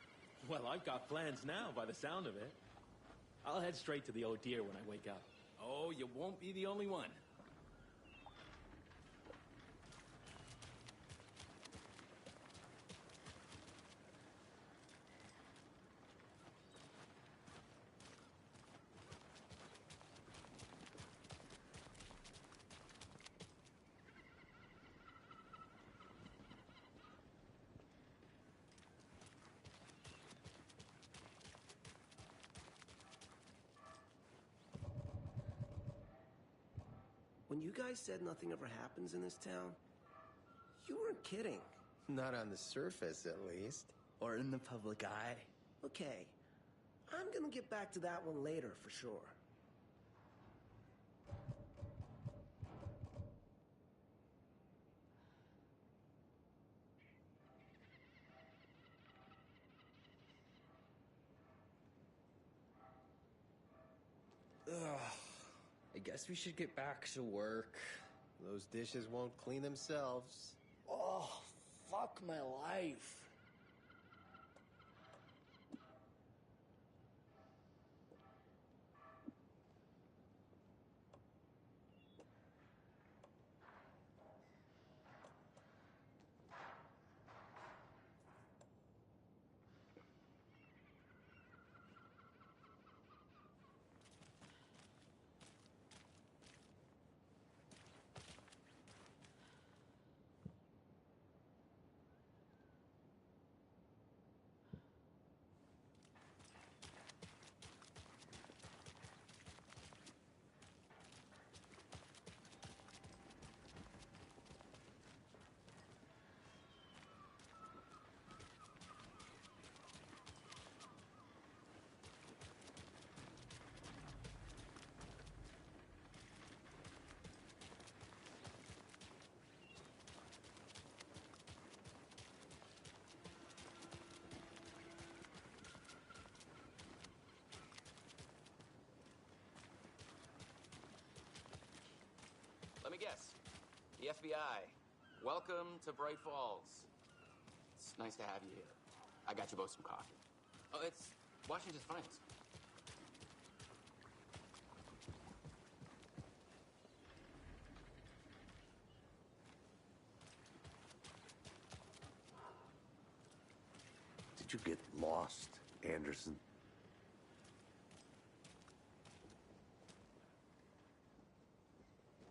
Well, I've got plans now by the sound of it. I'll head straight to the Oh Deer when I wake up. Oh, you won't be the only one. when you guys said nothing ever happens in this town, you weren't kidding. Not on the surface, at least. Or in the public eye. Okay, I'm gonna get back to that one later for sure. Ugh. I guess we should get back to work. Those dishes won't clean themselves. Oh, fuck my life. Let me guess. The FBI. Welcome to Bright Falls. It's nice to have you here. I got you both some coffee. Oh, it's Washington's finest. Did you get lost, Anderson?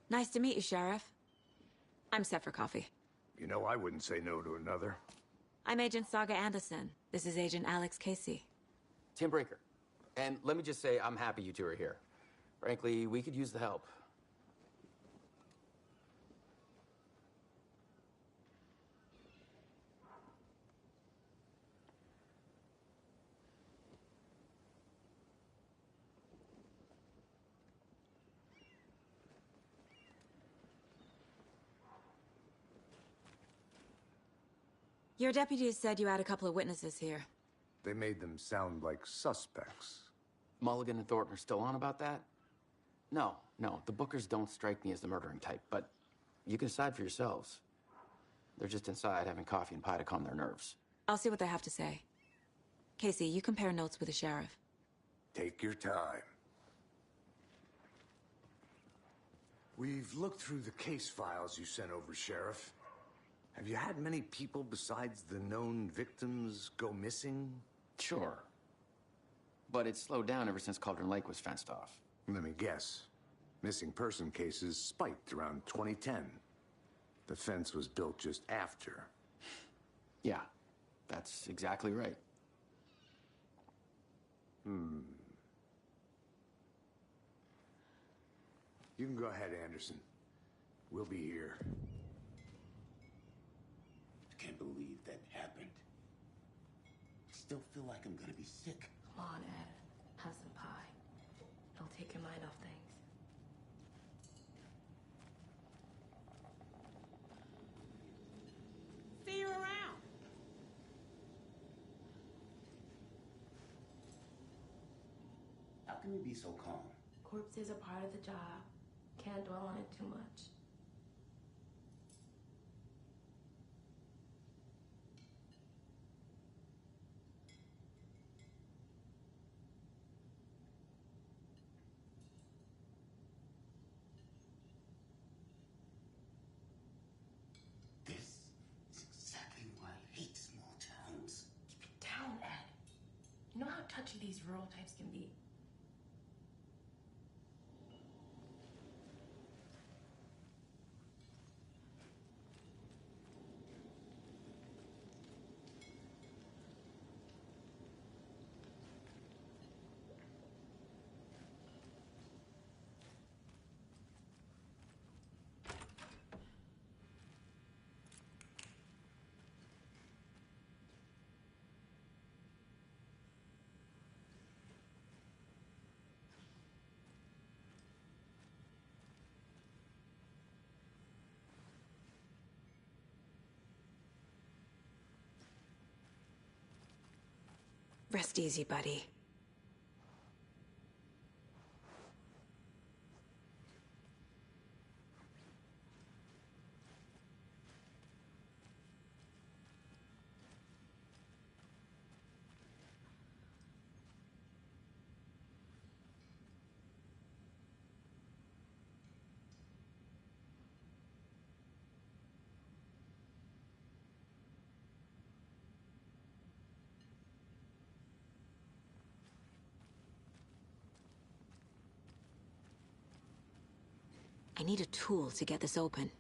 Nice to meet you, Sheriff. I'm set for coffee. You know, I wouldn't say no to another. I'm Agent Saga Anderson. This is Agent Alex Casey. Tim Brinker. And let me just say, I'm happy you two are here. Frankly, we could use the help. Your deputies said you had a couple of witnesses here. They made them sound like suspects. Mulligan and Thornton are still on about that? No, the Bookers don't strike me as the murdering type, but you can decide for yourselves. They're just inside having coffee and pie to calm their nerves. I'll see what they have to say. Casey, you compare notes with the sheriff. Take your time. We've looked through the case files you sent over, Sheriff. Have you had many people besides the known victims go missing? Sure. But it's slowed down ever since Cauldron Lake was fenced off. Let me guess. Missing person cases spiked around 2010. The fence was built just after. Yeah, that's exactly right. You can go ahead, Anderson. We'll be here. Can't believe that happened. Still feel like I'm gonna be sick. Come on, Ed. Have some pie. It'll take your mind off things. See you around. How can you be so calm? Corpses are part of the job. Can't dwell on it too much. This is exactly why I hate small towns. Keep it down, Ed. You know how touchy these rural types can be. Rest easy, buddy. I need a tool to get this open.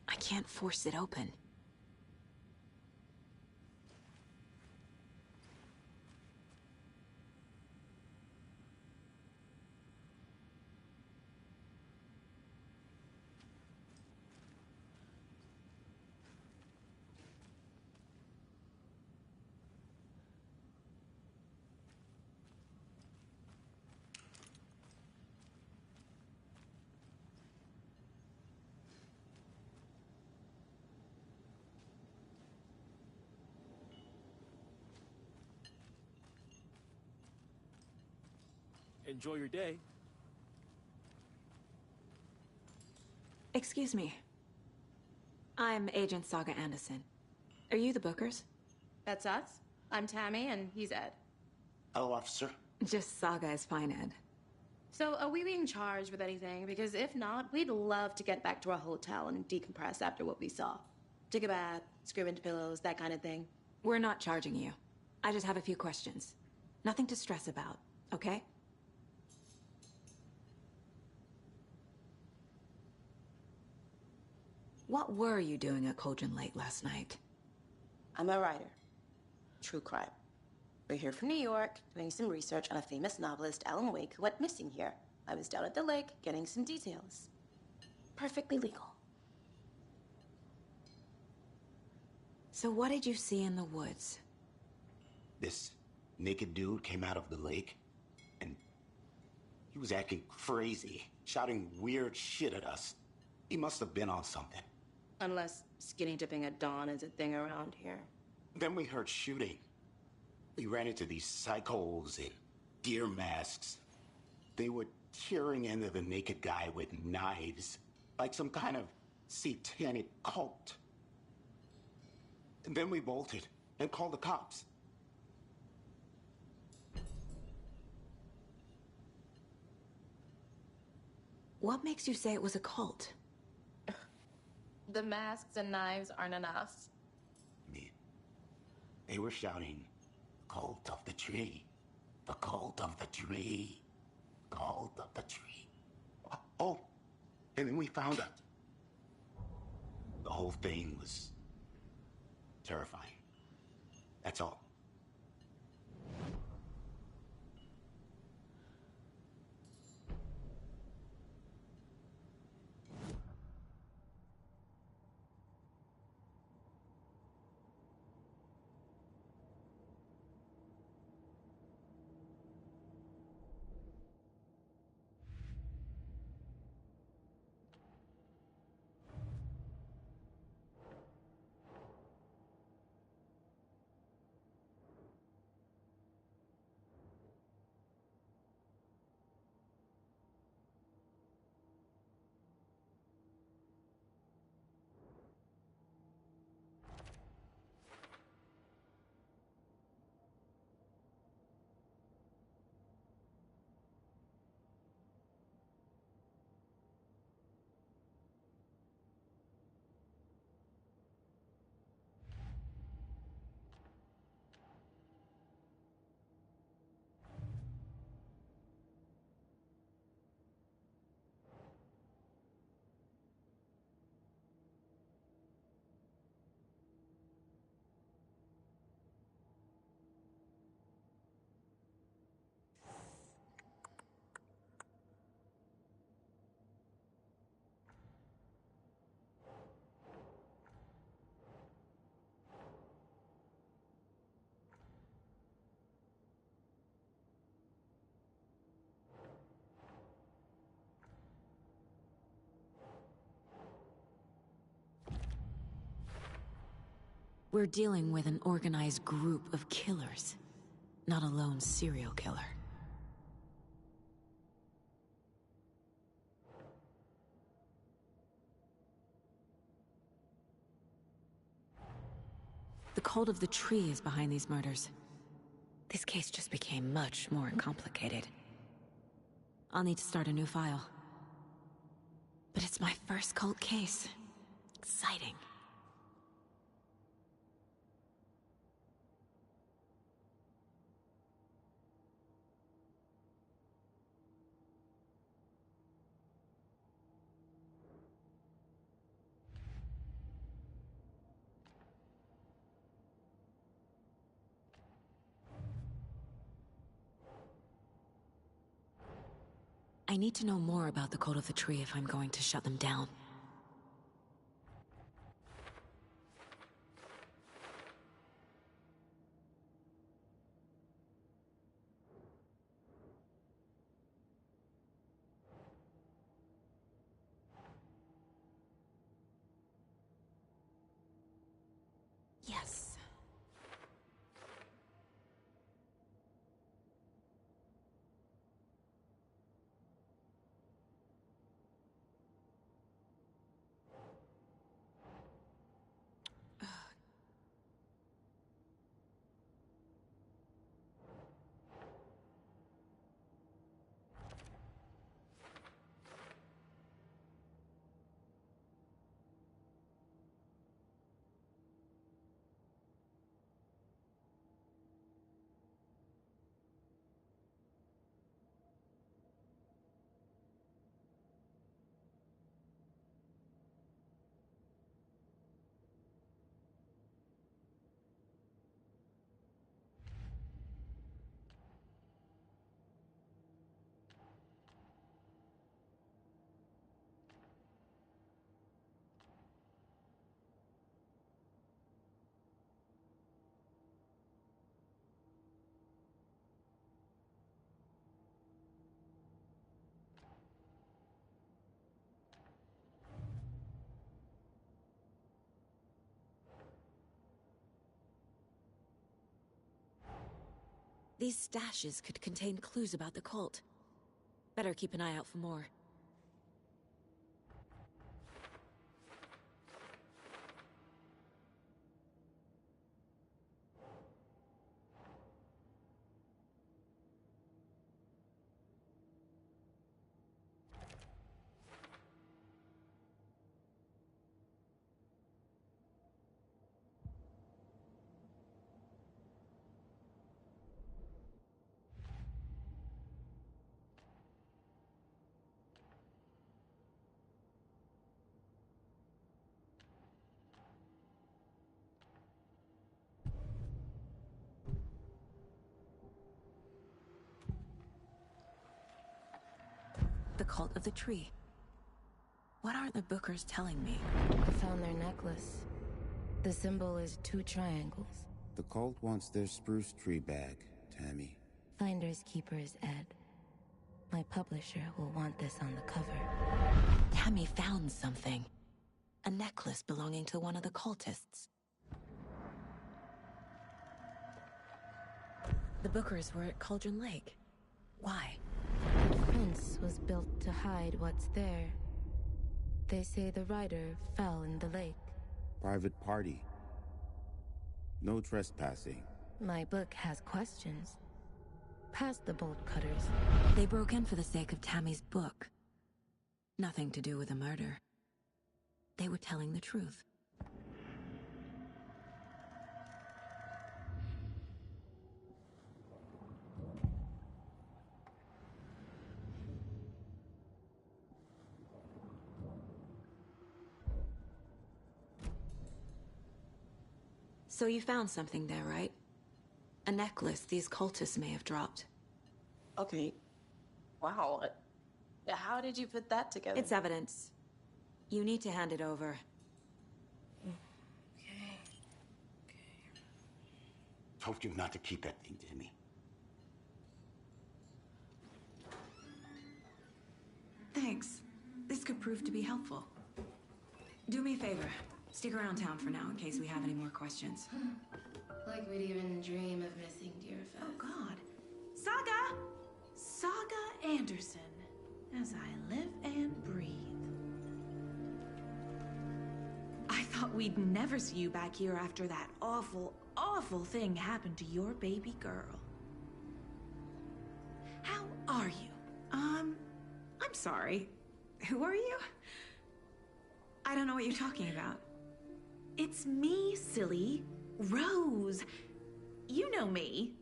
I can't force it open. Enjoy your day. Excuse me. I'm Agent Saga Anderson. Are you the Bookers? That's us. I'm Tammy, and he's Ed. Hello, officer. Just Saga is fine, Ed. So, are we being charged with anything? Because if not, we'd love to get back to our hotel and decompress after what we saw. Take a bath, scream into pillows, that kind of thing. We're not charging you. I just have a few questions. Nothing to stress about, okay? What were you doing at Cauldron Lake last night? I'm a writer. True crime. We're here from New York, doing some research on a famous novelist, Alan Wake, who went missing here. I was down at the lake, getting some details. Perfectly legal. So what did you see in the woods? This naked dude came out of the lake, and he was acting crazy, shouting weird shit at us. He must have been on something. Unless skinny dipping at dawn is a thing around here. Then we heard shooting. We ran into these psychos in deer masks. They were tearing into the naked guy with knives, like some kind of satanic cult. And then we bolted and called the cops. What makes you say it was a cult? The masks and knives aren't enough. They were shouting, "Cult of the tree, the cult of the tree, cult of the tree." Oh, and then we found it. The whole thing was terrifying. That's all. We're dealing with an organized group of killers, not a lone serial killer. The cult of the tree is behind these murders. This case just became much more complicated. I'll need to start a new file. But it's my first cult case. Exciting. I need to know more about the Cult of the Tree if I'm going to shut them down. Yes. These stashes could contain clues about the cult. Better keep an eye out for more. The Cult of the Tree. What aren't the Bookers telling me? I found their necklace. The symbol is 2 triangles. The cult wants their spruce tree back, Tammy. Finders keepers, Ed. My publisher will want this on the cover. Tammy found something. A necklace belonging to one of the cultists. The Bookers were at Cauldron Lake. Why? The fence was built to hide what's there. They say the rider fell in the lake. Private party. No trespassing. My book has questions. Past the bolt cutters. They broke in for the sake of Tammy's book. Nothing to do with the murder. They were telling the truth. So you found something there, right? A necklace these cultists may have dropped. Okay. Wow. How did you put that together? It's evidence. You need to hand it over. Told you not to keep that thing, Timmy. Thanks. This could prove to be helpful. Do me a favor. Stick around town for now in case we have any more questions. Like we'd even dream of missing Deerfest. Oh, God. Saga! Saga Anderson. As I live and breathe. I thought we'd never see you back here after that awful, awful thing happened to your baby girl. How are you? I'm sorry. Who are you? I don't know what you're talking about. It's me, silly. Rose. You know me.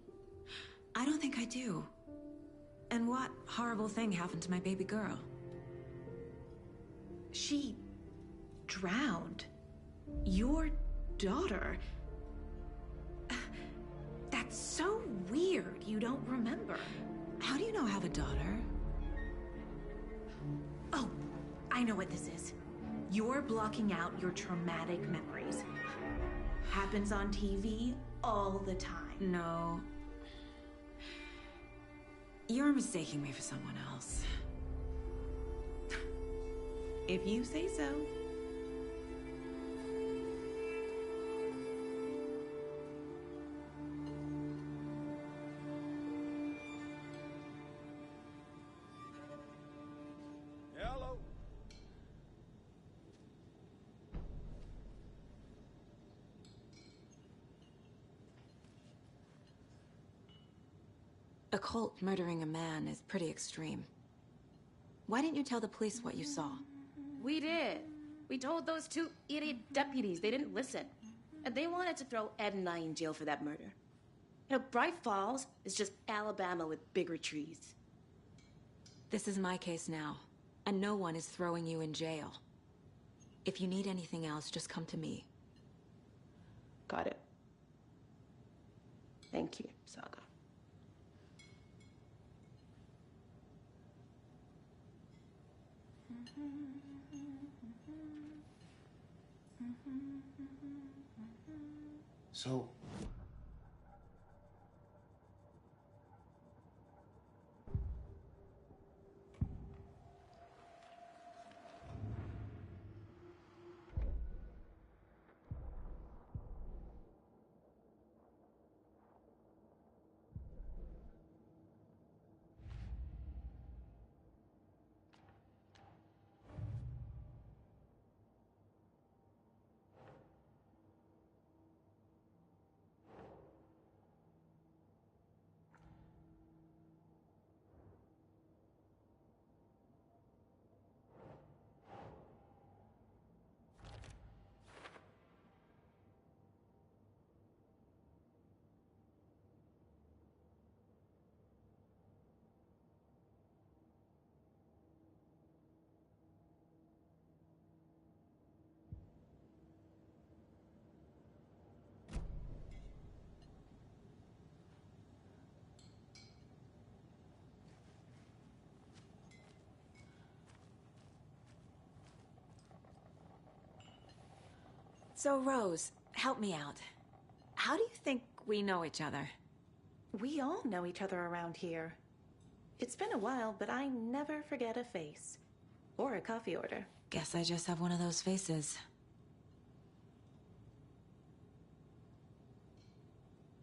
I don't think I do. And what horrible thing happened to my baby girl? She drowned. Your daughter. That's so weird you don't remember. How do you know I have a daughter? Oh, I know what this is. You're blocking out your traumatic memories. Happens on TV all the time. No. You're mistaking me for someone else. If you say so. Hello. A cult murdering a man is pretty extreme. Why didn't you tell the police what you saw? We did. We told those two idiot deputies. They didn't listen. And they wanted to throw Ed and I in jail for that murder. You know, Bright Falls is just Alabama with bigger trees. This is my case now, and no one is throwing you in jail. If you need anything else, just come to me. Got it. Thank you, Saga. So... So, Rose, help me out. How do you think we know each other? We all know each other around here. It's been a while, but I never forget a face. Or a coffee order. Guess I just have one of those faces.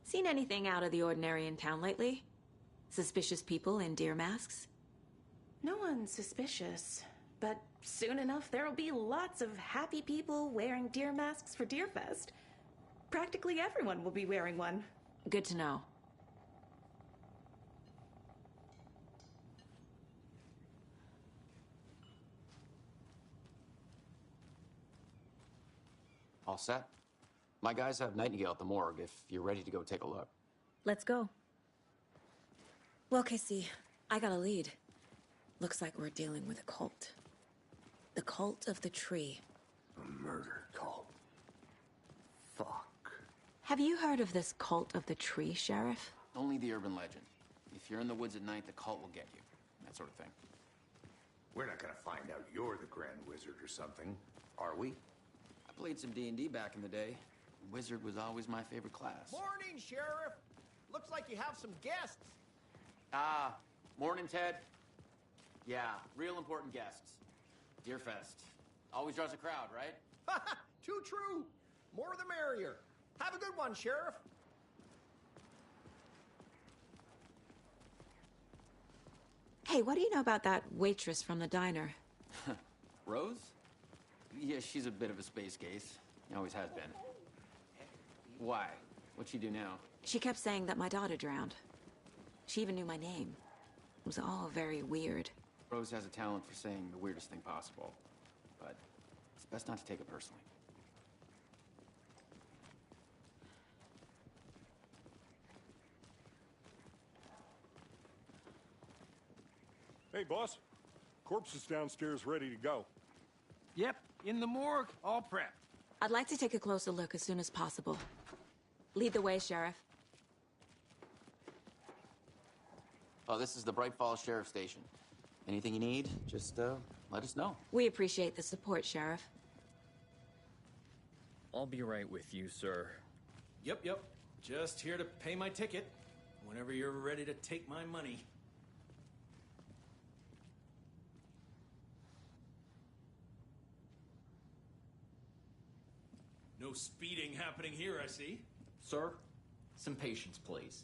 Seen anything out of the ordinary in town lately? Suspicious people in deer masks? No one's suspicious. But soon enough, there'll be lots of happy people wearing deer masks for Deerfest. Practically everyone will be wearing one. Good to know. All set? My guys have Nightingale at the morgue if you're ready to go take a look. Let's go. Well, Casey, I got a lead. Looks like we're dealing with a cult. The Cult of the Tree. A murder cult. Fuck. Have you heard of this Cult of the Tree, Sheriff? Only the urban legend. If you're in the woods at night, the cult will get you. That sort of thing. We're not gonna find out you're the Grand Wizard or something, are we? I played some D&D back in the day. Wizard was always my favorite class. Morning, Sheriff. Looks like you have some guests. Ah, morning, Ted. Yeah, real important guests. Deerfest. Always draws a crowd, right? Too true. More the merrier. Have a good one, Sheriff. Hey, what do you know about that waitress from the diner? Rose? Yeah, she's a bit of a space case. Always has been. Why? What'd she do now? She kept saying that my daughter drowned. She even knew my name. It was all very weird. Rose has a talent for saying the weirdest thing possible. But it's best not to take it personally. Hey, boss. Corpse is downstairs ready to go. Yep, in the morgue, all prepped. I'd like to take a closer look as soon as possible. Lead the way, Sheriff. Oh, this is the Bright Falls Sheriff Station. Anything you need, just let us know. We appreciate the support, Sheriff. I'll be right with you, sir. Yep. Just here to pay my ticket. Whenever you're ready to take my money. No speeding happening here, I see. Sir, some patience, please.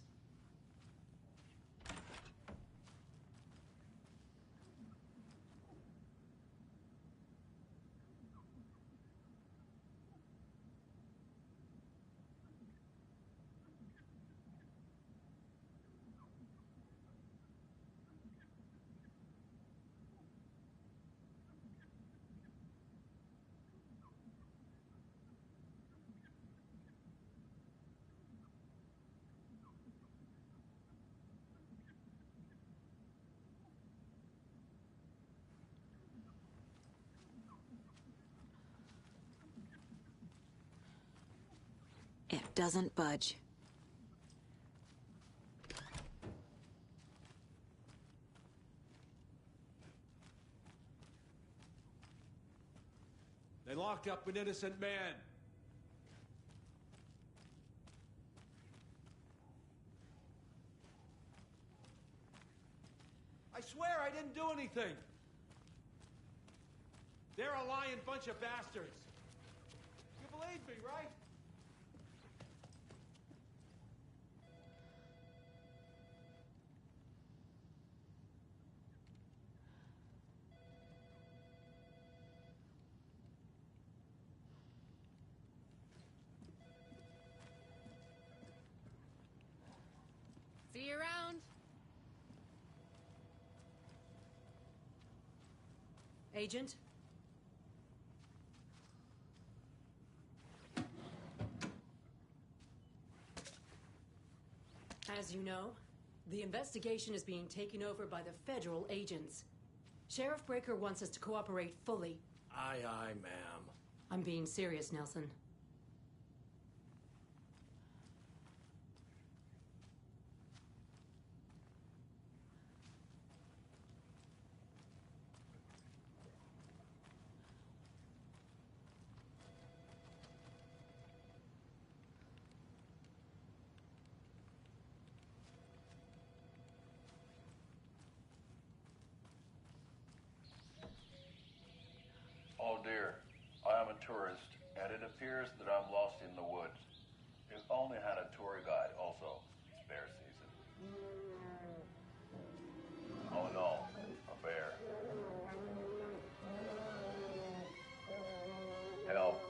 It doesn't budge. They locked up an innocent man. I swear I didn't do anything. They're a lying bunch of bastards. You believe me, right? See you around. Agent? As you know, the investigation is being taken over by the federal agents. Sheriff Breaker wants us to cooperate fully. Aye, ma'am. I'm being serious, Nelson. Oh dear, I am a tourist, and it appears that I'm lost in the woods. If only had a tour guide also. Bear season. Oh no, a bear. Help.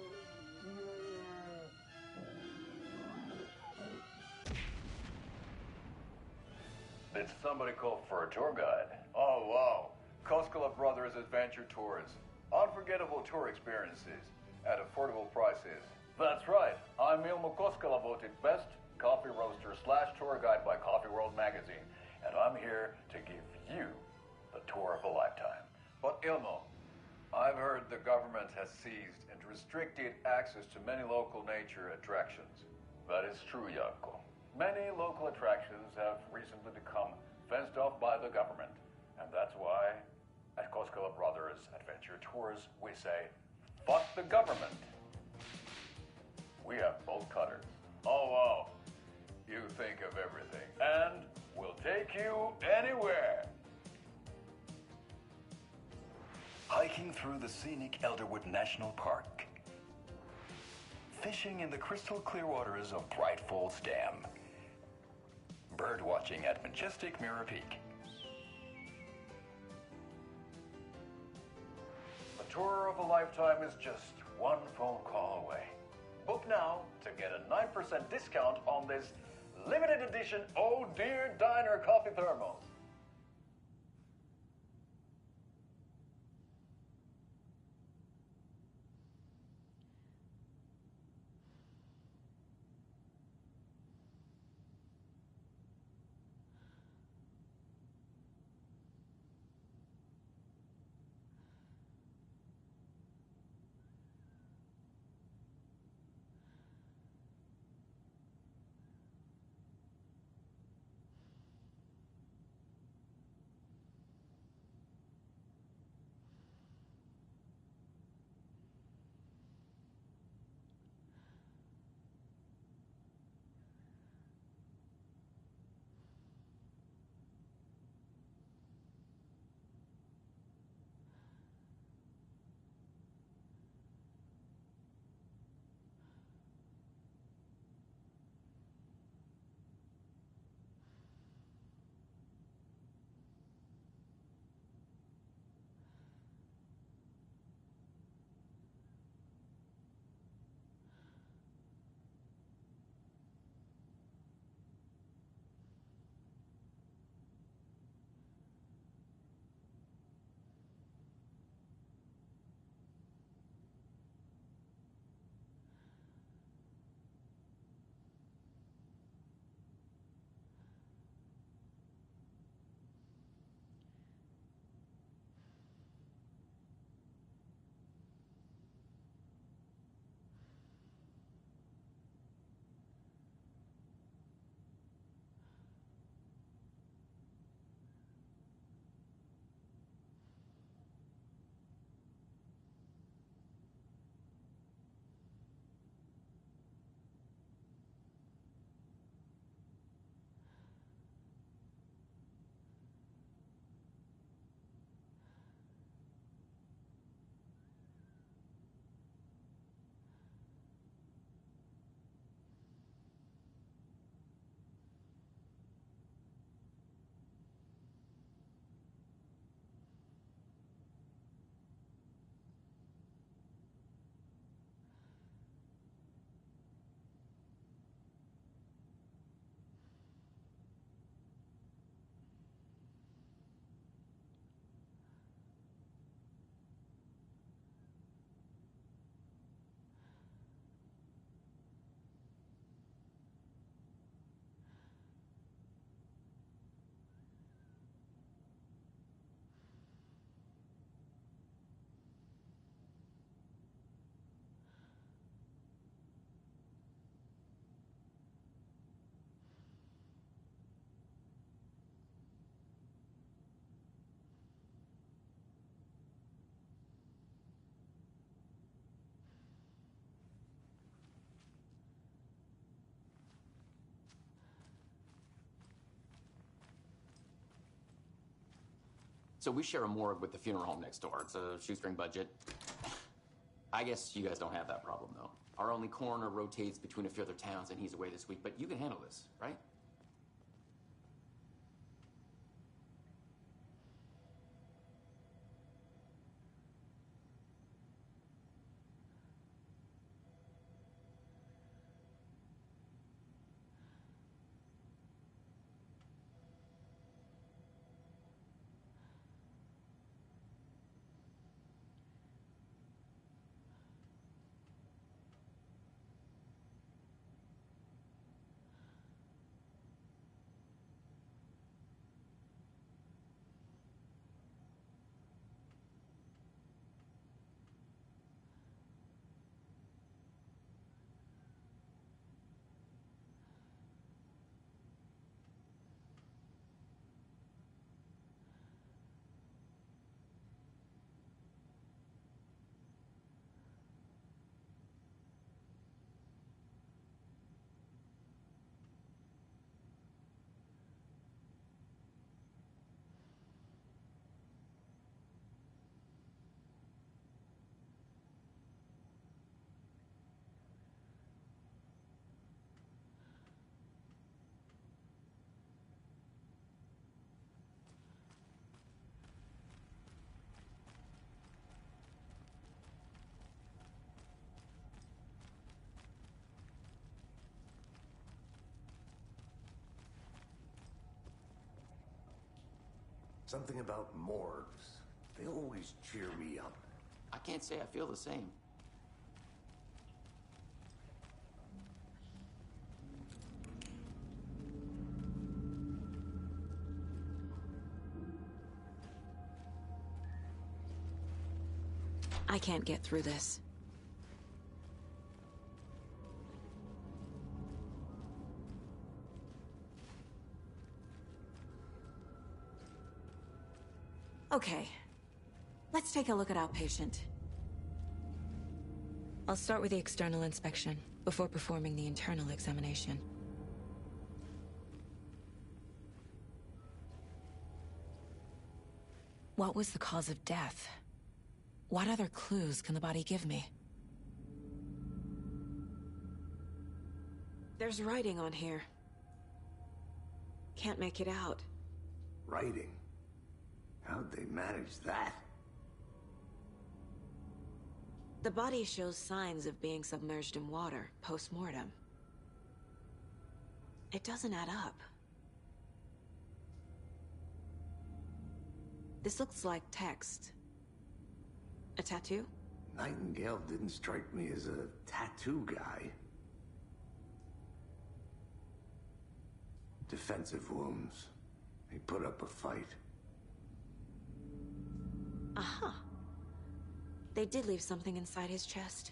Did somebody call for a tour guide? Oh wow, Koskela Brothers Adventure Tours. Unforgettable tour experiences at affordable prices. That's right. I'm Ilmo Koskela, voted best coffee roaster / tour guide by Coffee World magazine, and I'm here to give you the tour of a lifetime. But Ilmo, I've heard the government has seized and restricted access to many local nature attractions. That is true, Janko. Many local attractions have recently become fenced off by the government, and that's why at Koskela Brothers Adventure Tours, we say, fuck the government. We have bolt cutters. Oh, wow. You think of everything. And we'll take you anywhere. Hiking through the scenic Elderwood National Park. fishing in the crystal clear waters of Bright Falls Dam. Bird watching at majestic Mirror Peak. A tour of a lifetime is just one phone call away. Book now to get a 9% discount on this limited edition Oh Dear Diner coffee thermos. So we share a morgue with the funeral home next door. It's a shoestring budget. I guess you guys don't have that problem, though. Our only coroner rotates between a few other towns, and he's away this week, but you can handle this, right? Something about morgues. They always cheer me up. I can't say I feel the same. I can't get through this. Okay. Let's take a look at our patient. I'll start with the external inspection before performing the internal examination. What was the cause of death? What other clues can the body give me? There's writing on here. Can't make it out. Writing? How'd they manage that? The body shows signs of being submerged in water, post-mortem. It doesn't add up. This looks like text. A tattoo? Nightingale didn't strike me as a tattoo guy. Defensive wounds. He put up a fight. Aha. They did leave something inside his chest.